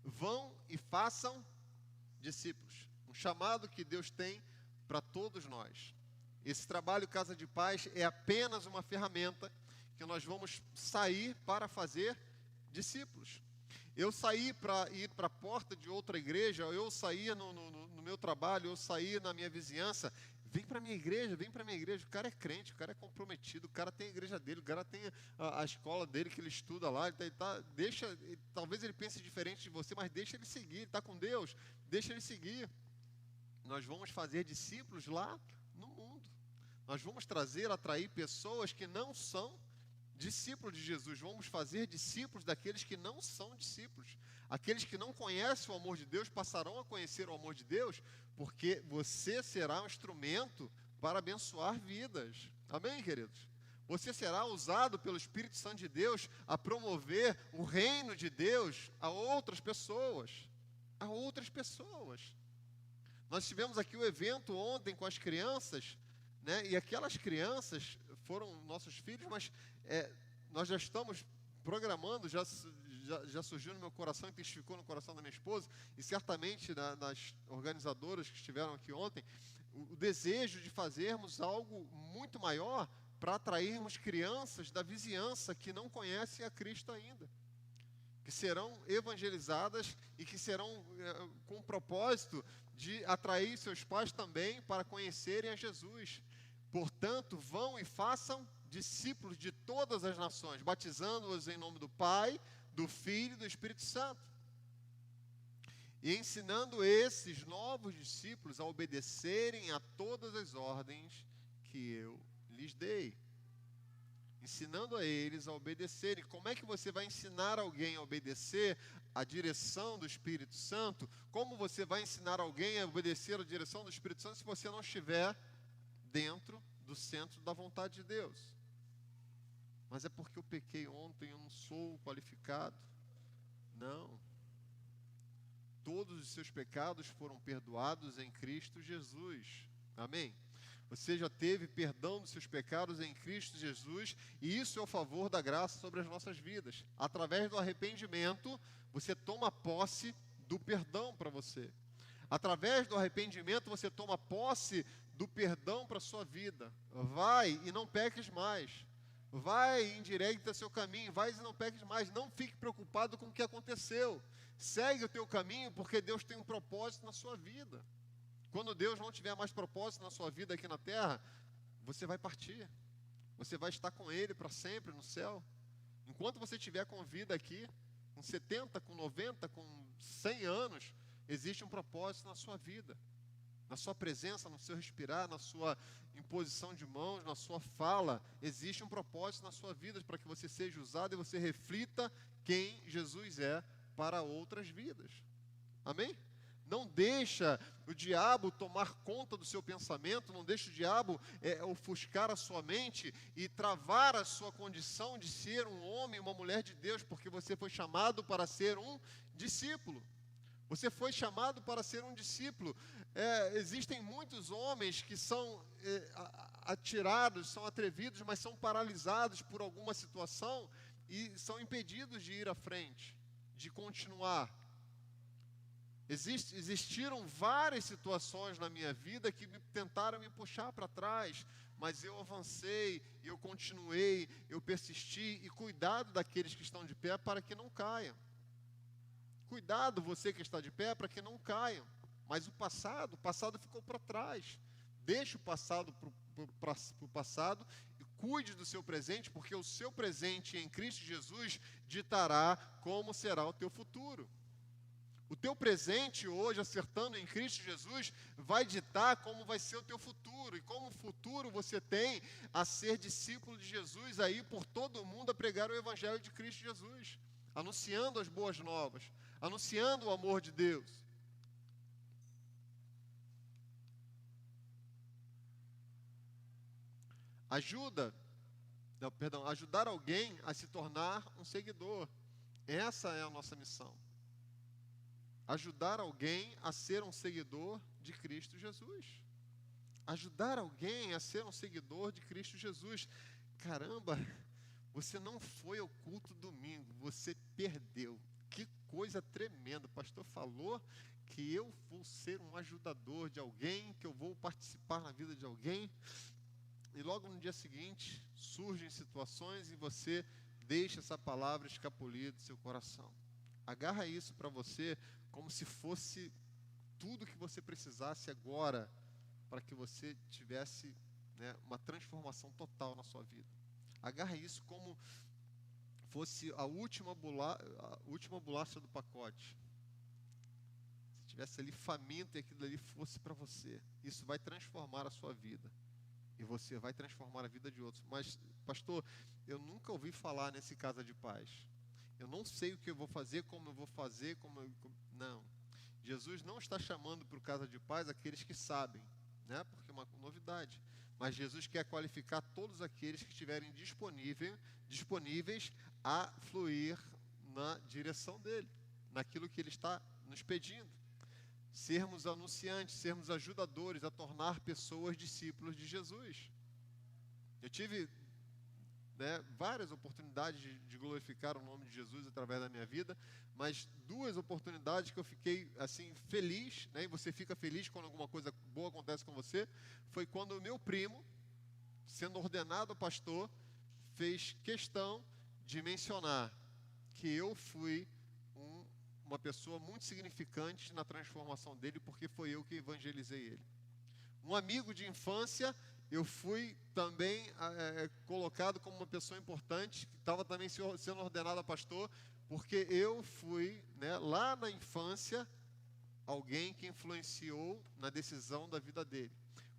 vão e façam discípulos. Um chamado que Deus tem para todos nós. Esse trabalho Casa de Paz é apenas uma ferramenta que nós vamos sair para fazer discípulos. Eu saí para ir para a porta de outra igreja, eu saía no meu trabalho, eu saía na minha vizinhança. Vem para a minha igreja, o cara é crente, o cara é comprometido, o cara tem a igreja dele, o cara tem a escola dele que ele estuda lá, talvez ele pense diferente de você, mas deixa ele seguir, ele está com Deus, deixa ele seguir. Nós vamos fazer discípulos lá no mundo, nós vamos atrair pessoas que não são discípulos de Jesus, vamos fazer discípulos daqueles que não são discípulos. Aqueles que não conhecem o amor de Deus passarão a conhecer o amor de Deus, porque você será um instrumento para abençoar vidas. Amém, queridos? Você será usado pelo Espírito Santo de Deus a promover o reino de Deus a outras pessoas. A outras pessoas. Nós tivemos aqui o evento ontem com as crianças, né? E aquelas crianças foram nossos filhos, mas nós já estamos programando, já surgiu no meu coração, intensificou no coração da minha esposa, e certamente nas organizadoras que estiveram aqui ontem, o desejo de fazermos algo muito maior para atrairmos crianças da vizinhança que não conhecem a Cristo ainda, que serão evangelizadas e que serão com o propósito de atrair seus pais também para conhecerem a Jesus. Portanto, vão e façam discípulos de todas as nações, batizando-os em nome do Pai, do Filho e do Espírito Santo, e ensinando esses novos discípulos a obedecerem a todas as ordens que eu lhes dei. Ensinando a eles a obedecerem. Como é que você vai ensinar alguém a obedecer a direção do Espírito Santo? Como você vai ensinar alguém a obedecer a direção do Espírito Santo se você não estiver dentro do centro da vontade de Deus? Mas é porque eu pequei ontem, eu não sou qualificado. Não. Todos os seus pecados foram perdoados em Cristo Jesus. Amém? Você já teve perdão dos seus pecados em Cristo Jesus, e isso é o favor da graça sobre as nossas vidas. Através do arrependimento, você toma posse do perdão para você. Através do arrependimento, você toma posse do perdão para a sua vida. Vai e não peques mais. Vai e endireita seu caminho, vai e não peques mais. Não fique preocupado com o que aconteceu. Segue o teu caminho, porque Deus tem um propósito na sua vida. Quando Deus não tiver mais propósito na sua vida aqui na terra, você vai partir. Você vai estar com Ele para sempre no céu. Enquanto você estiver com vida aqui, com 70, com 90, com 100 anos, existe um propósito na sua vida. Na sua presença, no seu respirar, na sua imposição de mãos, na sua fala, existe um propósito na sua vida para que você seja usado e você reflita quem Jesus é para outras vidas. Amém? Não deixa o diabo tomar conta do seu pensamento, não deixa o diabo ofuscar a sua mente e travar a sua condição de ser um homem, uma mulher de Deus, porque você foi chamado para ser um discípulo. Você foi chamado para ser um discípulo. Existem muitos homens que são atirados, são atrevidos, mas são paralisados por alguma situação e são impedidos de ir à frente, de continuar. Existiram várias situações na minha vida que tentaram me puxar para trás, mas eu avancei, eu continuei, eu persisti, e cuidado daqueles que estão de pé para que não caiam. Cuidado você que está de pé para que não caiam. Mas o passado ficou para trás. Deixe o passado para o passado e cuide do seu presente, porque o seu presente em Cristo Jesus ditará como será o teu futuro. O teu presente hoje, acertando em Cristo Jesus, vai ditar como vai ser o teu futuro. E como futuro você tem a ser discípulo de Jesus aí por todo o mundo, a pregar o Evangelho de Cristo Jesus, anunciando as boas novas, anunciando o amor de Deus. Ajudar alguém a se tornar um seguidor. Essa é a nossa missão. Ajudar alguém a ser um seguidor de de Cristo Jesus. Ajudar alguém a ser um seguidor de Cristo Jesus. Caramba, você não foi ao culto domingo, você perdeu. Que coisa tremenda. O pastor falou que eu vou ser um ajudador de alguém, que eu vou participar na vida de alguém. E logo no dia seguinte, surgem situações e você deixa essa palavra escapulir do seu coração. Agarra isso para você como se fosse tudo que você precisasse agora para que você tivesse, né, uma transformação total na sua vida. Agarra isso como fosse a última bolacha do pacote. Se estivesse ali faminto e aquilo ali fosse para você, isso vai transformar a sua vida. E você vai transformar a vida de outros. Mas, pastor, eu nunca ouvi falar nesse Casa de Paz. Eu não sei o que eu vou fazer, como eu vou fazer, Não. Jesus não está chamando para o Casa de Paz aqueles que sabem, né? Porque é uma novidade. Mas Jesus quer qualificar todos aqueles que estiverem disponíveis a fluir na direção dele, naquilo que ele está nos pedindo. Sermos anunciantes, sermos ajudadores a tornar pessoas discípulos de Jesus. Eu tive, né, várias oportunidades de glorificar o nome de Jesus através da minha vida, mas 2 oportunidades que eu fiquei assim feliz, né, e você fica feliz quando alguma coisa boa acontece com você, foi quando o meu primo, sendo ordenado pastor, fez questão de mencionar que eu fui uma pessoa muito significante na transformação dele, porque foi eu que evangelizei ele. Um amigo de infância, eu fui também colocado como uma pessoa importante, que estava também sendo ordenado a pastor, porque eu fui, né, lá na infância, alguém que influenciou na decisão da vida dele.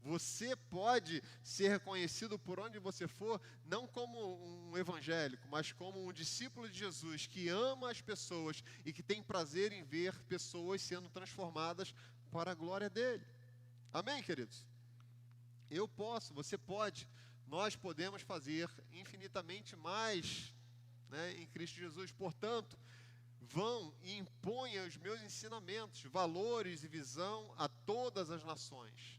Você pode ser reconhecido por onde você for, não como um evangélico, mas como um discípulo de Jesus que ama as pessoas e que tem prazer em ver pessoas sendo transformadas para a glória dele. Amém, queridos? Eu posso, você pode, nós podemos fazer infinitamente mais, né, em Cristo Jesus. Portanto, vão e imponham os meus ensinamentos, valores e visão a todas as nações,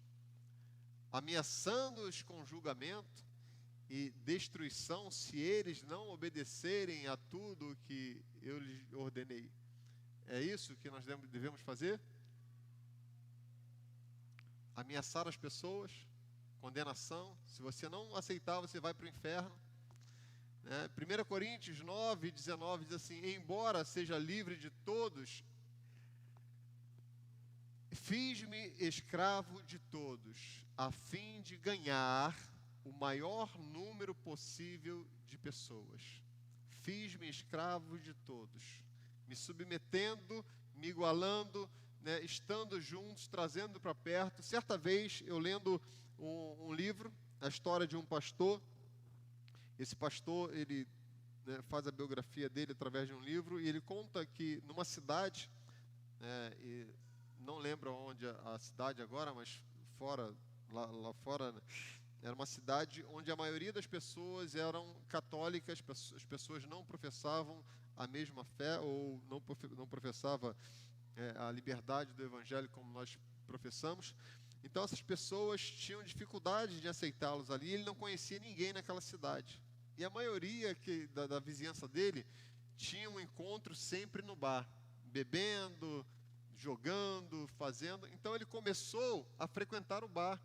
ameaçando-os com julgamento e destruição se eles não obedecerem a tudo o que eu lhes ordenei. É isso que nós devemos fazer? Ameaçar as pessoas, condenação. Se você não aceitar, você vai para o inferno. 1 Coríntios 9, 19 diz assim: embora seja livre de todos, fiz-me escravo de todos, a fim de ganhar o maior número possível de pessoas. Fiz-me escravo de todos, me submetendo, me igualando, né, estando juntos, trazendo para perto. Certa vez, eu lendo um livro, a história de um pastor. Esse pastor, ele, né, faz a biografia dele através de um livro, e ele conta que numa cidade, e não lembro onde a cidade agora, mas lá fora, né, era uma cidade onde a maioria das pessoas eram católicas, as pessoas não professavam a mesma fé, ou não professava a liberdade do evangelho como nós professamos. Então essas pessoas tinham dificuldade de aceitá-los ali, ele não conhecia ninguém naquela cidade. E a maioria da vizinhança dele tinha um encontro sempre no bar, bebendo, jogando, fazendo. Então ele começou a frequentar o bar.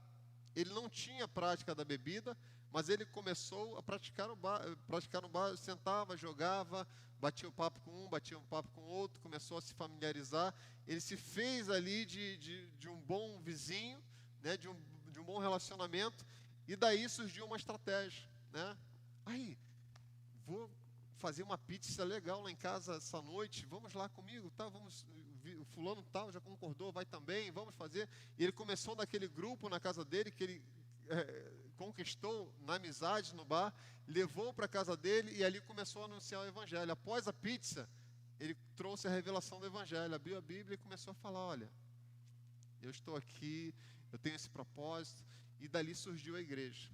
Ele não tinha prática da bebida, mas ele começou a praticar no bar, sentava, jogava, batia um papo com um, batia um papo com o outro, começou a se familiarizar. Ele se fez ali de um bom vizinho, né, de um bom relacionamento, e daí surgiu uma estratégia, né? Aí, vou fazer uma pizza legal lá em casa essa noite, vamos lá comigo, tá? O fulano tal já concordou, vai também, vamos fazer. E ele começou daquele grupo na casa dele, que ele conquistou na amizade, no bar, levou para a casa dele e ali começou a anunciar o evangelho. Após a pizza, ele trouxe a revelação do evangelho, abriu a Bíblia e começou a falar: olha, eu estou aqui, eu tenho esse propósito. E dali surgiu a igreja.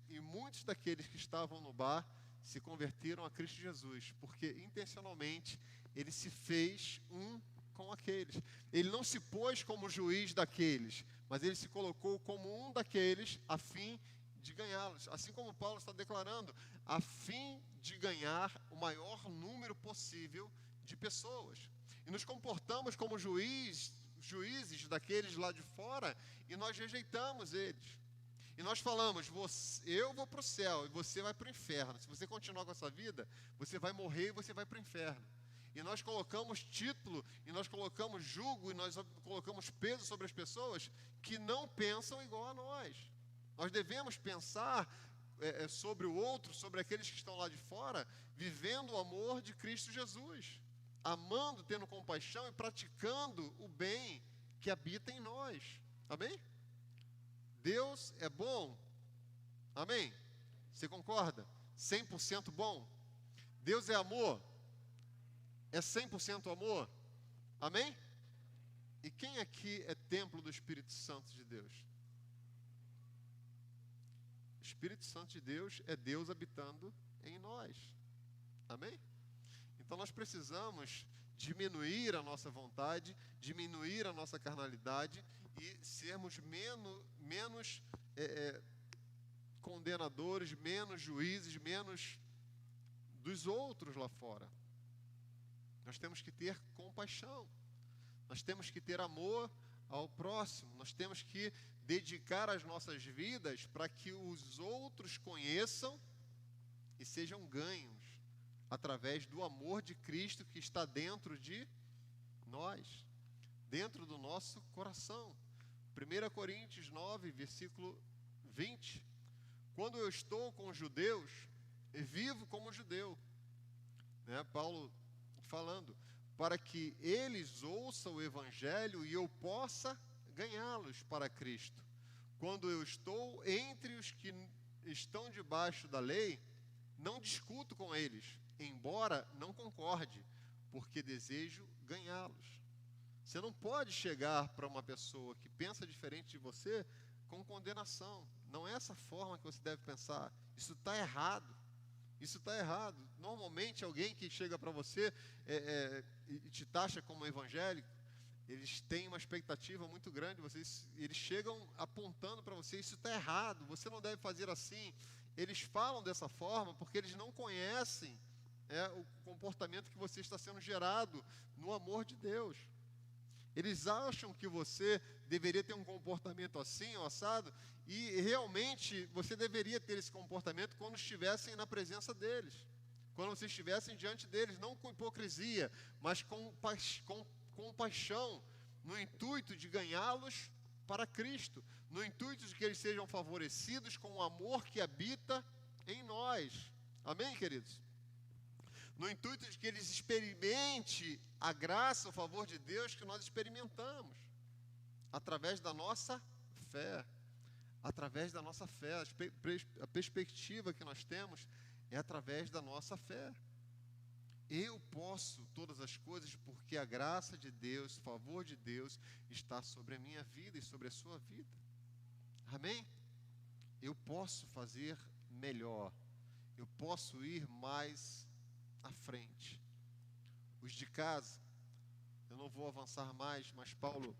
E muitos daqueles que estavam no bar se converteram a Cristo Jesus, porque intencionalmente ele se fez um com aqueles. Ele não se pôs como juiz daqueles, mas ele se colocou como um daqueles a fim de ganhá-los. Assim como Paulo está declarando, a fim de ganhar o maior número possível de pessoas. E nos comportamos como juízes daqueles lá de fora, e nós rejeitamos eles. E nós falamos, eu vou para o céu e você vai para o inferno. Se você continuar com essa vida, você vai morrer e você vai para o inferno. E nós colocamos título, e nós colocamos jugo, e nós colocamos peso sobre as pessoas que não pensam igual a nós. Nós devemos pensar sobre o outro, sobre aqueles que estão lá de fora, vivendo o amor de Cristo Jesus, amando, tendo compaixão e praticando o bem que habita em nós. Amém? Deus é bom. Amém? Você concorda? 100% bom. Deus é amor. É 100% amor. Amém? E quem aqui é templo do Espírito Santo de Deus? O Espírito Santo de Deus é Deus habitando em nós. Amém? Então nós precisamos diminuir a nossa vontade, diminuir a nossa carnalidade e sermos menos condenadores, menos juízes, menos dos outros lá fora. Nós temos que ter compaixão, nós temos que ter amor ao próximo, nós temos que dedicar as nossas vidas para que os outros conheçam e sejam ganhos através do amor de Cristo que está dentro de nós, dentro do nosso coração. 1 Coríntios 9, versículo 20. Quando eu estou com os judeus, eu vivo como judeu. Paulo falando, para que eles ouçam o Evangelho e eu possa ganhá-los para Cristo. Quando eu estou entre os que estão debaixo da lei, não discuto com eles, embora não concorde, porque desejo ganhá-los. Você não pode chegar para uma pessoa que pensa diferente de você com condenação. Não é essa forma que você deve pensar. Isso está errado. Isso está errado. Normalmente alguém que chega para você e te taxa como evangélico, eles têm uma expectativa muito grande. Eles chegam apontando para você, isso está errado, você não deve fazer assim. Eles falam dessa forma porque eles não conhecem o comportamento que você está sendo gerado no amor de Deus. Eles acham que você deveria ter um comportamento assim, assado, e realmente você deveria ter esse comportamento quando estivessem na presença deles, quando vocês estivessem diante deles, não com hipocrisia, mas com paixão, no intuito de ganhá-los para Cristo, no intuito de que eles sejam favorecidos com o amor que habita em nós. Amém, queridos? No intuito de que eles experimentem a graça, o favor de Deus que nós experimentamos, através da nossa fé. Através da nossa fé, a perspectiva que nós temos é através da nossa fé. Eu posso todas as coisas porque a graça de Deus, o favor de Deus está sobre a minha vida e sobre a sua vida. Amém? Eu posso fazer melhor, eu posso ir mais à frente. Os de casa, eu não vou avançar mais, mas Paulo,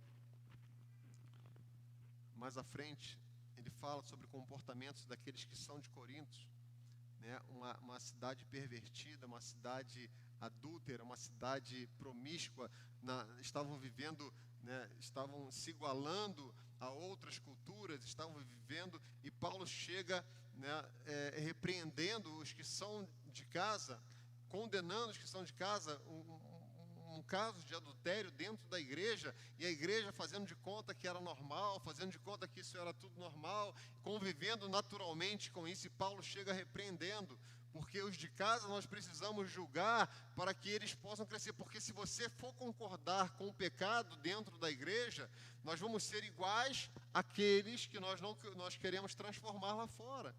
mais à frente, ele fala sobre comportamentos daqueles que são de Corinto, uma cidade pervertida, uma cidade adúltera, uma cidade promíscua, estavam vivendo, estavam se igualando a outras culturas, estavam vivendo, e Paulo chega repreendendo os que são de casa, condenando os que são de casa, um caso de adultério dentro da igreja, e a igreja fazendo de conta que era normal, fazendo de conta que isso era tudo normal, convivendo naturalmente com isso, e Paulo chega repreendendo, porque os de casa nós precisamos julgar para que eles possam crescer, porque se você for concordar com o pecado dentro da igreja, nós vamos ser iguais àqueles que nós queremos transformar lá fora.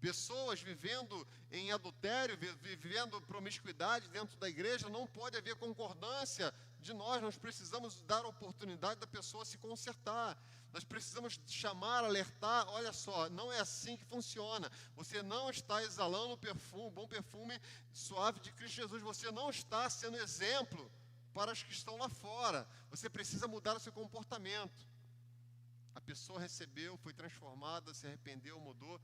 Pessoas vivendo em adultério, vivendo promiscuidade dentro da igreja, não pode haver concordância de nós precisamos dar a oportunidade da pessoa se consertar. Nós precisamos chamar, alertar, olha só, não é assim que funciona. Você não está exalando o bom perfume suave de Cristo Jesus, você não está sendo exemplo para os que estão lá fora. Você precisa mudar o seu comportamento. A pessoa recebeu, foi transformada, se arrependeu, mudou.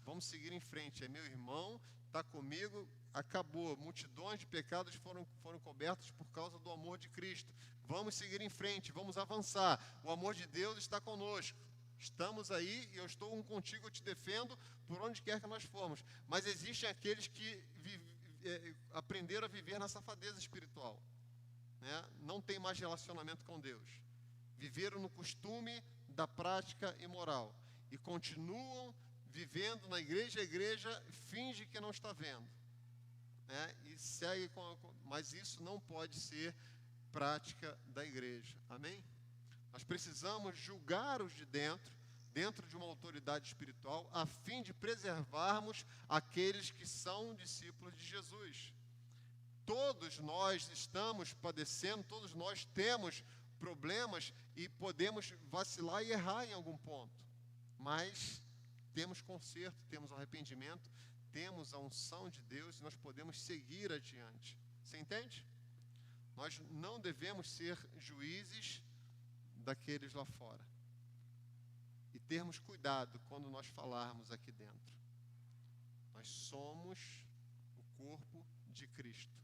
Vamos seguir em frente. É meu irmão, está comigo, acabou. Multidões de pecados foram cobertos por causa do amor de Cristo. Vamos seguir em frente, vamos avançar. O amor de Deus está conosco. Estamos aí e eu estou contigo, eu te defendo por onde quer que nós formos. Mas existem aqueles que aprenderam a viver na safadeza espiritual, né? Não tem mais relacionamento com Deus. Viveram no costume da prática imoral e continuam vivendo na igreja, a igreja finge que não está vendo, né? E segue mas isso não pode ser prática da igreja. Amém? Nós precisamos julgar os de dentro de uma autoridade espiritual, a fim de preservarmos aqueles que são discípulos de Jesus. Todos nós estamos padecendo, todos nós temos problemas e podemos vacilar e errar em algum ponto, mas temos conserto, temos arrependimento, temos a unção de Deus e nós podemos seguir adiante. Você entende? Nós não devemos ser juízes daqueles lá fora e termos cuidado quando nós falarmos aqui dentro. Nós somos o corpo de Cristo.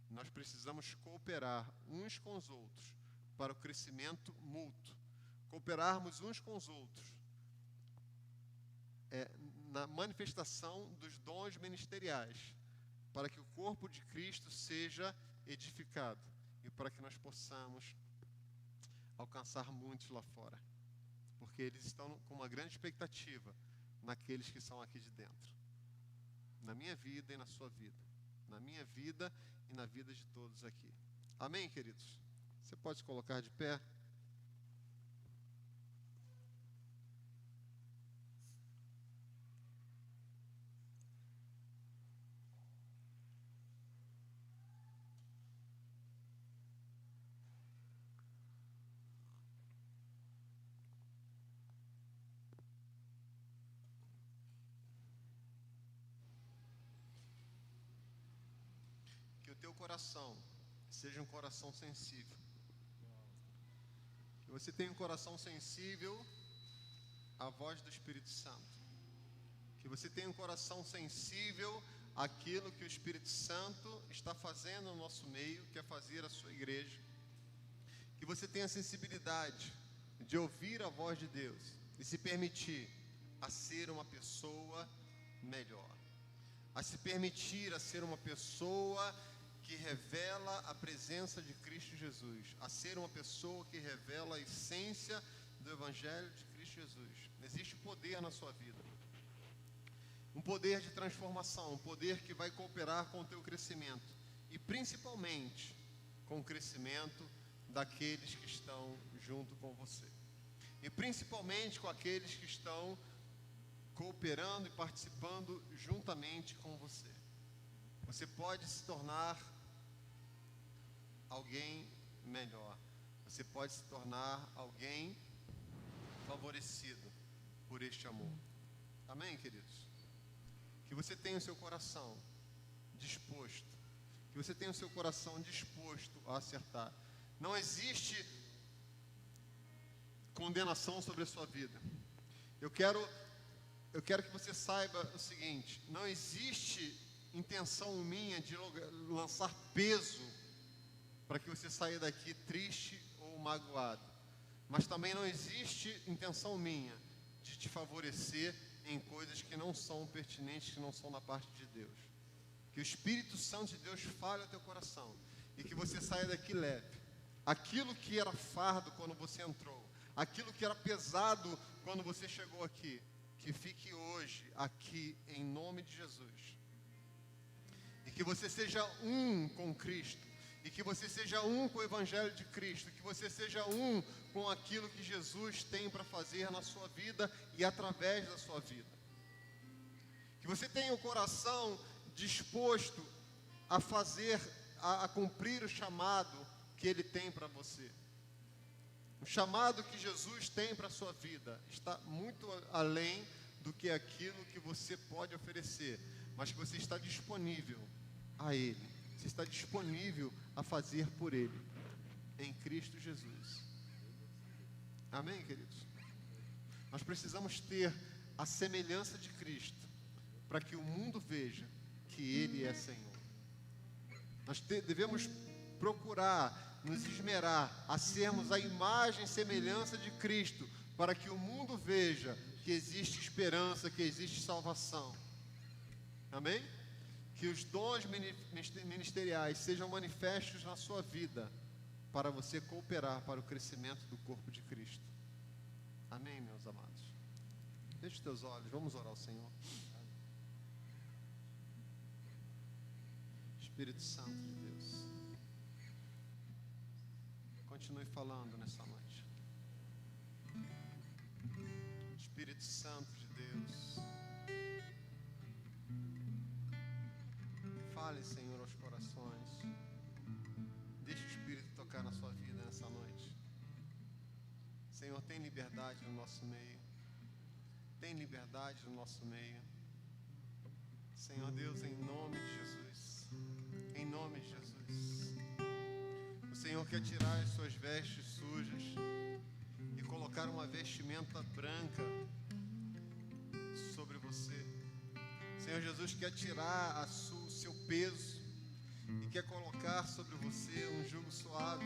Nós precisamos cooperar uns com os outros para o crescimento mútuo. Cooperarmos uns com os outros na manifestação dos dons ministeriais, para que o corpo de Cristo seja edificado e para que nós possamos alcançar muitos lá fora, porque eles estão com uma grande expectativa naqueles que são aqui de dentro, na minha vida e na sua vida, na minha vida e na vida de todos aqui. Amém, queridos? Você pode se colocar de pé? Que o teu coração seja um coração sensível. Que você tenha um coração sensível à voz do Espírito Santo. Que você tenha um coração sensível àquilo que o Espírito Santo está fazendo no nosso meio, quer fazer a sua igreja. Que você tenha a sensibilidade de ouvir a voz de Deus e se permitir a ser uma pessoa melhor. A se permitir a ser uma pessoa que revela a presença de Cristo Jesus, a ser uma pessoa que revela a essência do Evangelho de Cristo Jesus. Existe poder na sua vida, um poder de transformação, um poder que vai cooperar com o teu crescimento e principalmente com o crescimento daqueles que estão junto com você e principalmente com aqueles que estão cooperando e participando juntamente com você. Você pode se tornar alguém melhor. Você pode se tornar alguém favorecido por este amor. Amém, queridos? Que você tenha o seu coração disposto. Que você tenha o seu coração disposto a acertar. Não existe condenação sobre a sua vida. Eu quero que você saiba o seguinte: não existe intenção minha de lançar peso para que você saia daqui triste ou magoado, mas também não existe intenção minha de te favorecer em coisas que não são pertinentes, que não são da parte de Deus. Que o Espírito Santo de Deus fale ao teu coração e que você saia daqui leve. Aquilo que era fardo quando você entrou, aquilo que era pesado quando você chegou aqui, que fique hoje aqui em nome de Jesus. E que você seja um com Cristo. E que você seja um com o Evangelho de Cristo. Que você seja um com aquilo que Jesus tem para fazer na sua vida e através da sua vida. Que você tenha o coração disposto a fazer, a cumprir o chamado que Ele tem para você. O chamado que Jesus tem para a sua vida está muito além do que aquilo que você pode oferecer, mas que você está disponível a Ele, você está disponível a fazer por Ele. em Cristo Jesus. Amém, queridos? Nós precisamos ter a semelhança de Cristo, para que o mundo veja que Ele é Senhor. Nós devemos procurar, nos esmerar a sermos a imagem e semelhança de Cristo, para que o mundo veja que existe esperança, que existe salvação. Amém? Que os dons ministeriais sejam manifestos na sua vida, para você cooperar para o crescimento do corpo de Cristo. Amém, meus amados? Feche os teus olhos, vamos orar ao Senhor. Espírito Santo de Deus, continue falando nessa noite. Espírito Santo de Deus, fale, Senhor, aos corações. Deixe o Espírito tocar na sua vida nessa noite. Senhor, tem liberdade no nosso meio. Tem liberdade no nosso meio. Senhor Deus, em nome de Jesus. Em nome de Jesus. O Senhor quer tirar as suas vestes sujas e colocar uma vestimenta branca sobre você. Senhor Jesus quer tirar o seu peso e quer colocar sobre você um jugo suave.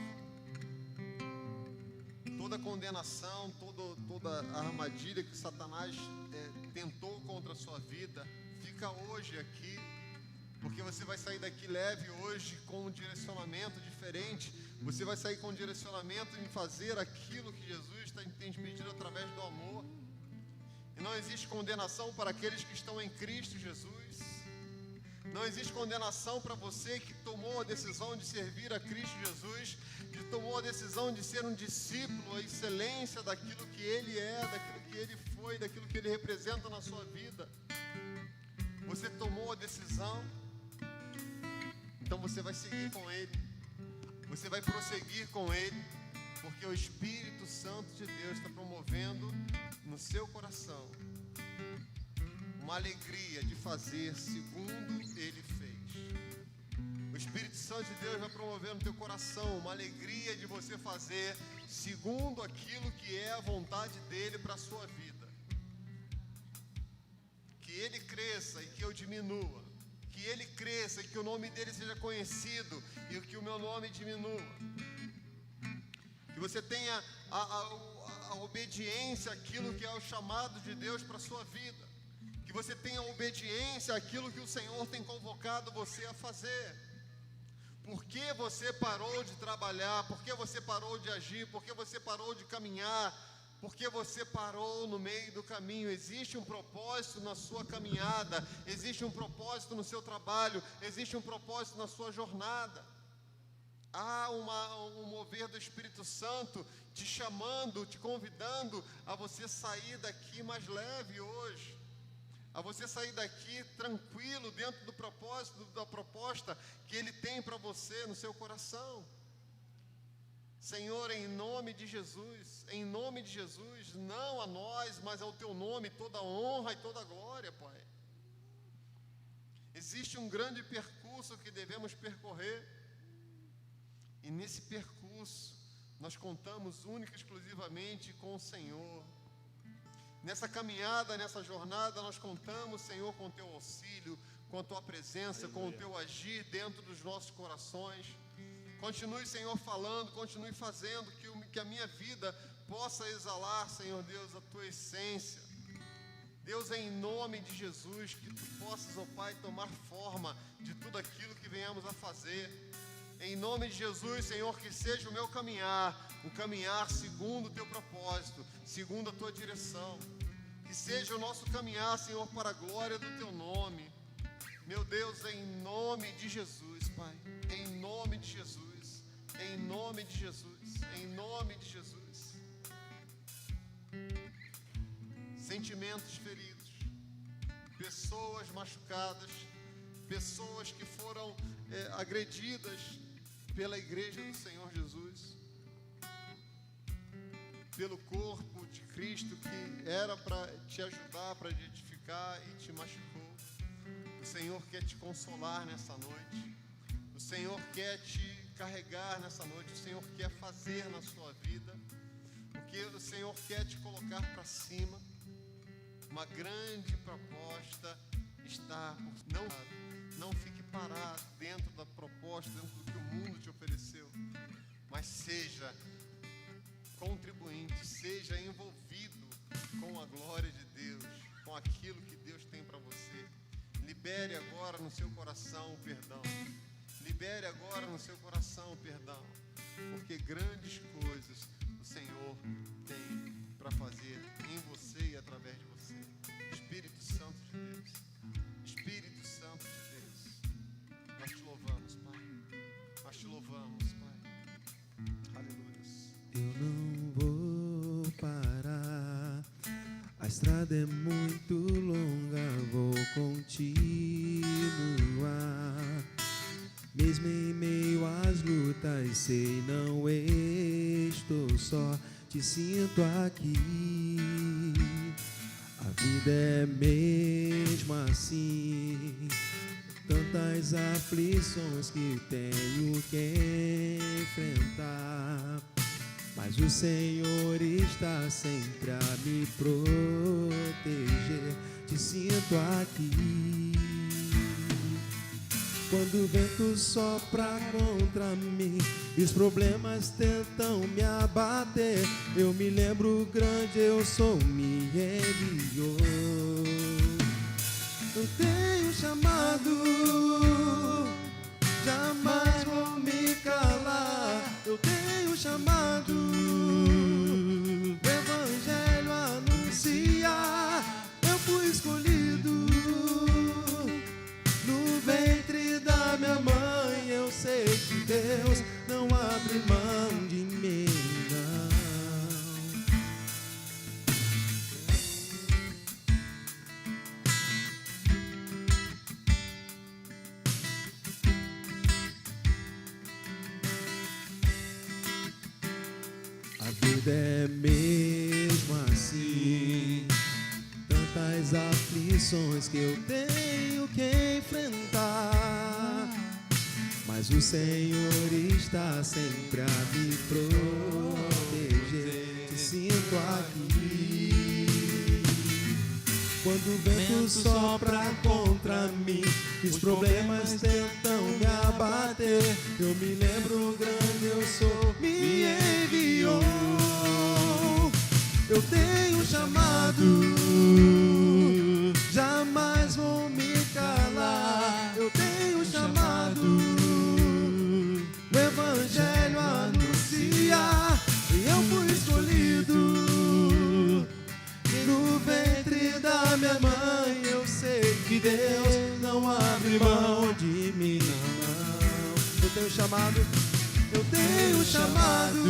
Toda condenação, toda a armadilha que Satanás tentou contra a sua vida, fica hoje aqui, porque você vai sair daqui leve hoje com um direcionamento diferente. Você vai sair com um direcionamento em fazer aquilo que Jesus tem pedido através do amor. E não existe condenação para aqueles que estão em Cristo Jesus. Não existe condenação para você que tomou a decisão de servir a Cristo Jesus, que tomou a decisão de ser um discípulo, a excelência daquilo que Ele é, daquilo que Ele foi, daquilo que Ele representa na sua vida. Você tomou a decisão, então você vai seguir com Ele, você vai prosseguir com Ele, porque o Espírito Santo de Deus está promovendo no seu coração uma alegria de fazer segundo Ele fez. O Espírito Santo de Deus vai promover no teu coração uma alegria de você fazer segundo aquilo que é a vontade dEle para a sua vida. Que Ele cresça e que eu diminua. Que Ele cresça e que o nome dEle seja conhecido e que o meu nome diminua. Que você tenha a obediência àquilo que é o chamado de Deus para a sua vida. Que você tenha obediência àquilo que o Senhor tem convocado você a fazer. Por que você parou de trabalhar? Por que você parou de agir? Por que você parou de caminhar? Por que você parou no meio do caminho? Existe um propósito na sua caminhada, existe um propósito no seu trabalho, existe um propósito na sua jornada. Há um mover do Espírito Santo te chamando, te convidando a você sair daqui mais leve hoje, a você sair daqui tranquilo dentro do propósito, da proposta que Ele tem para você no seu coração. Senhor, em nome de Jesus, não a nós, mas ao Teu nome, toda honra e toda glória, Pai. Existe um grande percurso que devemos percorrer, e nesse percurso nós contamos única e exclusivamente com o Senhor. Nessa caminhada, nessa jornada, nós contamos, Senhor, com o Teu auxílio, com a Tua presença, com o Teu agir dentro dos nossos corações. Continue, Senhor, falando, continue fazendo que a minha vida possa exalar, Senhor Deus, a Tua essência. Deus, em nome de Jesus, que Tu possas, ó Pai, tomar forma de tudo aquilo que venhamos a fazer. Em nome de Jesus, Senhor, que seja o meu caminhar, um caminhar segundo o Teu propósito, segundo a Tua direção. Que seja o nosso caminhar, Senhor, para a glória do Teu nome. Meu Deus, em nome de Jesus, Pai, em nome de Jesus, em nome de Jesus, em nome de Jesus. Sentimentos feridos, pessoas machucadas, pessoas que foram agredidas pela igreja do Senhor Jesus, pelo corpo de Cristo que era para te ajudar, para te edificar e te machucou. O Senhor quer te consolar nessa noite. O Senhor quer te carregar nessa noite, o Senhor quer fazer na sua vida, o que o Senhor quer te colocar para cima. Uma grande proposta está por... Não fique parado dentro da proposta, dentro do que o mundo te ofereceu, mas seja contribuinte, seja envolvido com a glória de Deus, com aquilo que Deus tem para você. Libere agora no seu coração o perdão. Libere agora no seu coração o perdão, porque grandes coisas o Senhor tem para fazer em você e através de você. Espírito Santo de Deus, Espírito Santo de Deus, nós te louvamos, Pai. Nós te louvamos, Pai. Aleluia. Eu não vou parar, a estrada é muito longa, vou continuar. Mesmo em meio às lutas, sei não estou só, te sinto aqui. A vida é mesmo assim, tantas aflições que tenho que enfrentar, mas o Senhor está sempre a me proteger, te sinto aqui. Quando o vento sopra contra mim e os problemas tentam me abater, eu me lembro grande, eu sou, me enviou. Eu tenho chamado, jamais vou me calar. Eu tenho chamado, o Evangelho anunciar. Eu fui escolhido no ventre da minha mãe. Eu sei que Deus não abre mão de mim, não. A vida é mesmo assim, tantas aflições que eu tenho que enfrentar, mas o Senhor está sempre a me proteger, te sinto aqui. Quando o vento sopra contra mim, os problemas tentam me abater, eu me lembro grande, eu sou, me enviou. Eu tenho chamado, jamais vou me calar. Eu tenho chamado, o Evangelho anunciar. E eu fui escolhido no ventre da minha mãe. Eu sei que Deus não abre mão de mim, não. Eu tenho chamado, eu tenho chamado,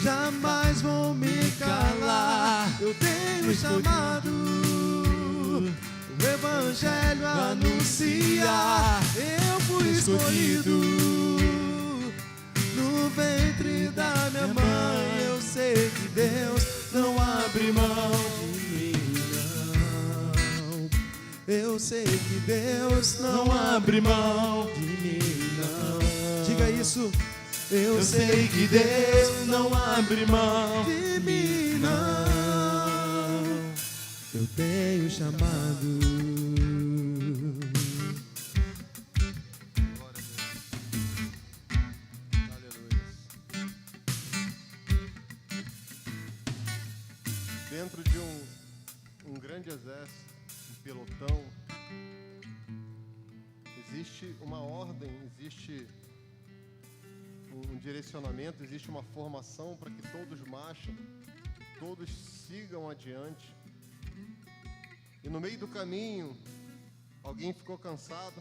jamais vou me calar. Eu tenho chamado, o Evangelho anunciar. Eu fui escolhido no ventre da minha mãe. Eu sei que Deus não abre mão de mim, não. Eu sei que Deus não abre mão de mim, não. Diga isso. Eu sei que Deus não abre mão de mim, não. Eu tenho chamado. Glória a Deus. Aleluia. Dentro de um grande exército, um pelotão, existe uma ordem, existe um direcionamento, existe uma formação para que todos marchem, todos sigam adiante. E no meio do caminho, alguém ficou cansado,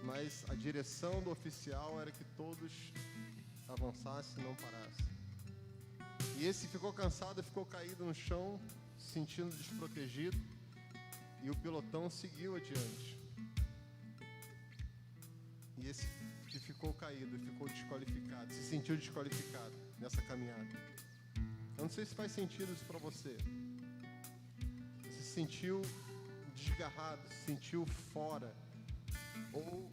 mas a direção do oficial era que todos avançassem e não parassem. E esse ficou cansado e ficou caído no chão, se sentindo desprotegido, e o pelotão seguiu adiante. E esse que ficou caído, ficou desqualificado, se sentiu desqualificado nessa caminhada. Eu não sei se faz sentido isso para você. Você se sentiu desgarrado, se sentiu fora, ou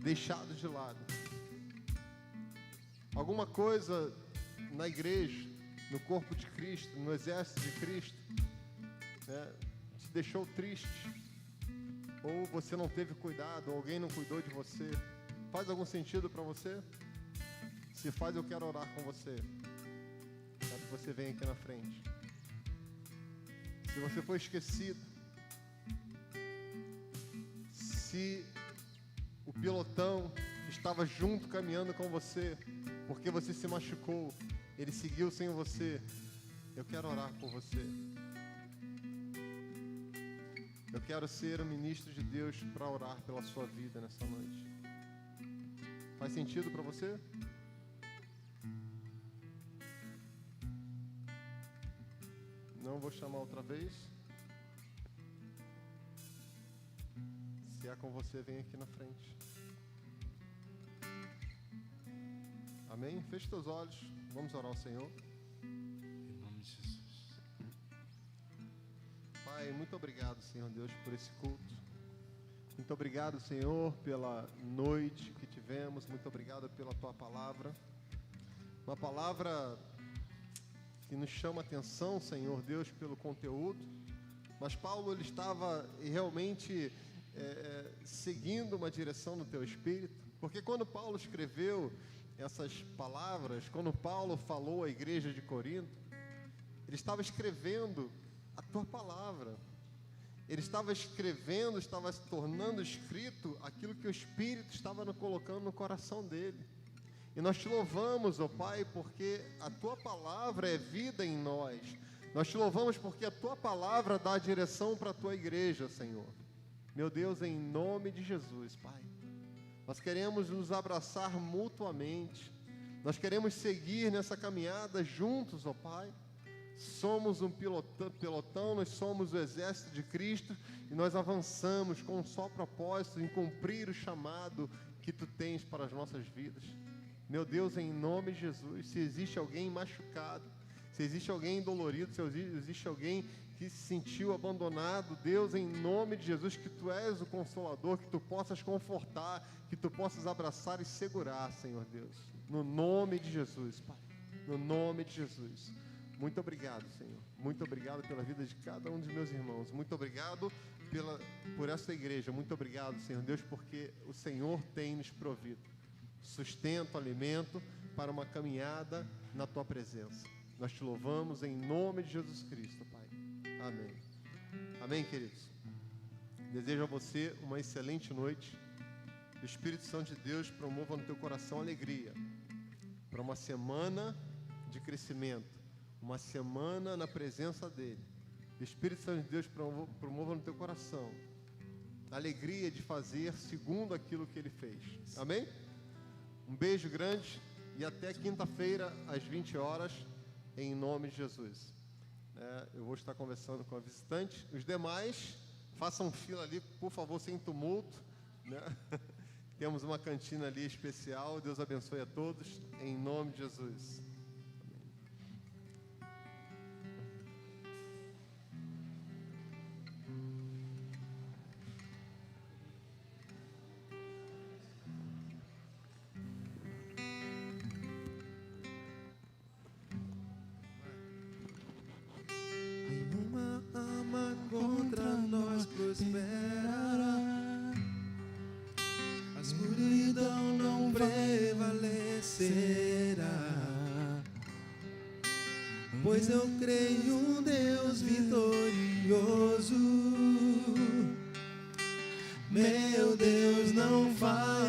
deixado de lado. Alguma coisa na igreja, no corpo de Cristo, no exército de Cristo, né, te deixou triste, ou você não teve cuidado, ou alguém não cuidou de você. Faz algum sentido para você? Se faz, eu quero orar com você. Quero que você venha aqui na frente. Se você foi esquecido, se o pilotão que estava junto caminhando com você, porque você se machucou, ele seguiu sem você, eu quero orar por você. Eu quero ser o ministro de Deus para orar pela sua vida nessa noite. Faz sentido para você? Não vou chamar outra vez. Se é com você, vem aqui na frente. Amém? Feche teus olhos. Vamos orar ao Senhor. Em nome de Jesus. Pai, muito obrigado, Senhor Deus, por esse culto. Muito obrigado, Senhor, pela noite que tivemos. Muito obrigado pela Tua palavra. Uma palavra que nos chama a atenção, Senhor Deus, pelo conteúdo. Mas Paulo, ele estava realmente seguindo uma direção no Teu Espírito. Porque quando Paulo escreveu essas palavras, quando Paulo falou à igreja de Corinto, ele estava escrevendo a Tua palavra. Ele estava escrevendo, estava se tornando escrito aquilo que o Espírito estava colocando no coração dele. E nós te louvamos, ó Pai, porque a Tua palavra é vida em nós. Nós te louvamos porque a Tua palavra dá a direção para a Tua igreja, Senhor. Meu Deus, em nome de Jesus, Pai. Nós queremos nos abraçar mutuamente. Nós queremos seguir nessa caminhada juntos, ó Pai. Somos um pelotão, nós somos o exército de Cristo e nós avançamos com um só propósito, em cumprir o chamado que Tu tens para as nossas vidas. Meu Deus, em nome de Jesus, se existe alguém machucado, se existe alguém dolorido, se existe alguém que se sentiu abandonado, Deus, em nome de Jesus, que Tu és o Consolador, que Tu possas confortar, que Tu possas abraçar e segurar, Senhor Deus, no nome de Jesus, Pai, no nome de Jesus. Muito obrigado, Senhor. Muito obrigado pela vida de cada um dos meus irmãos. Muito obrigado por essa igreja. Muito obrigado, Senhor Deus, porque o Senhor tem nos provido sustento, alimento para uma caminhada na Tua presença. Nós Te louvamos em nome de Jesus Cristo, Pai. Amém. Amém, queridos. Desejo a você uma excelente noite. O Espírito Santo de Deus promova no teu coração alegria para uma semana de crescimento. Uma semana na presença dEle. O Espírito Santo de Deus promova no teu coração a alegria de fazer segundo aquilo que Ele fez. Amém? Um beijo grande e até quinta-feira às 20 horas, em nome de Jesus. Eu vou estar conversando com a visitante. Os demais, façam fila ali, por favor, sem tumulto, né? Temos uma cantina ali especial. Deus abençoe a todos, em nome de Jesus. Nenhuma arma contra nós prosperará, a escuridão não prevalecerá, pois eu creio em um Deus vitorioso. Meu Deus não faz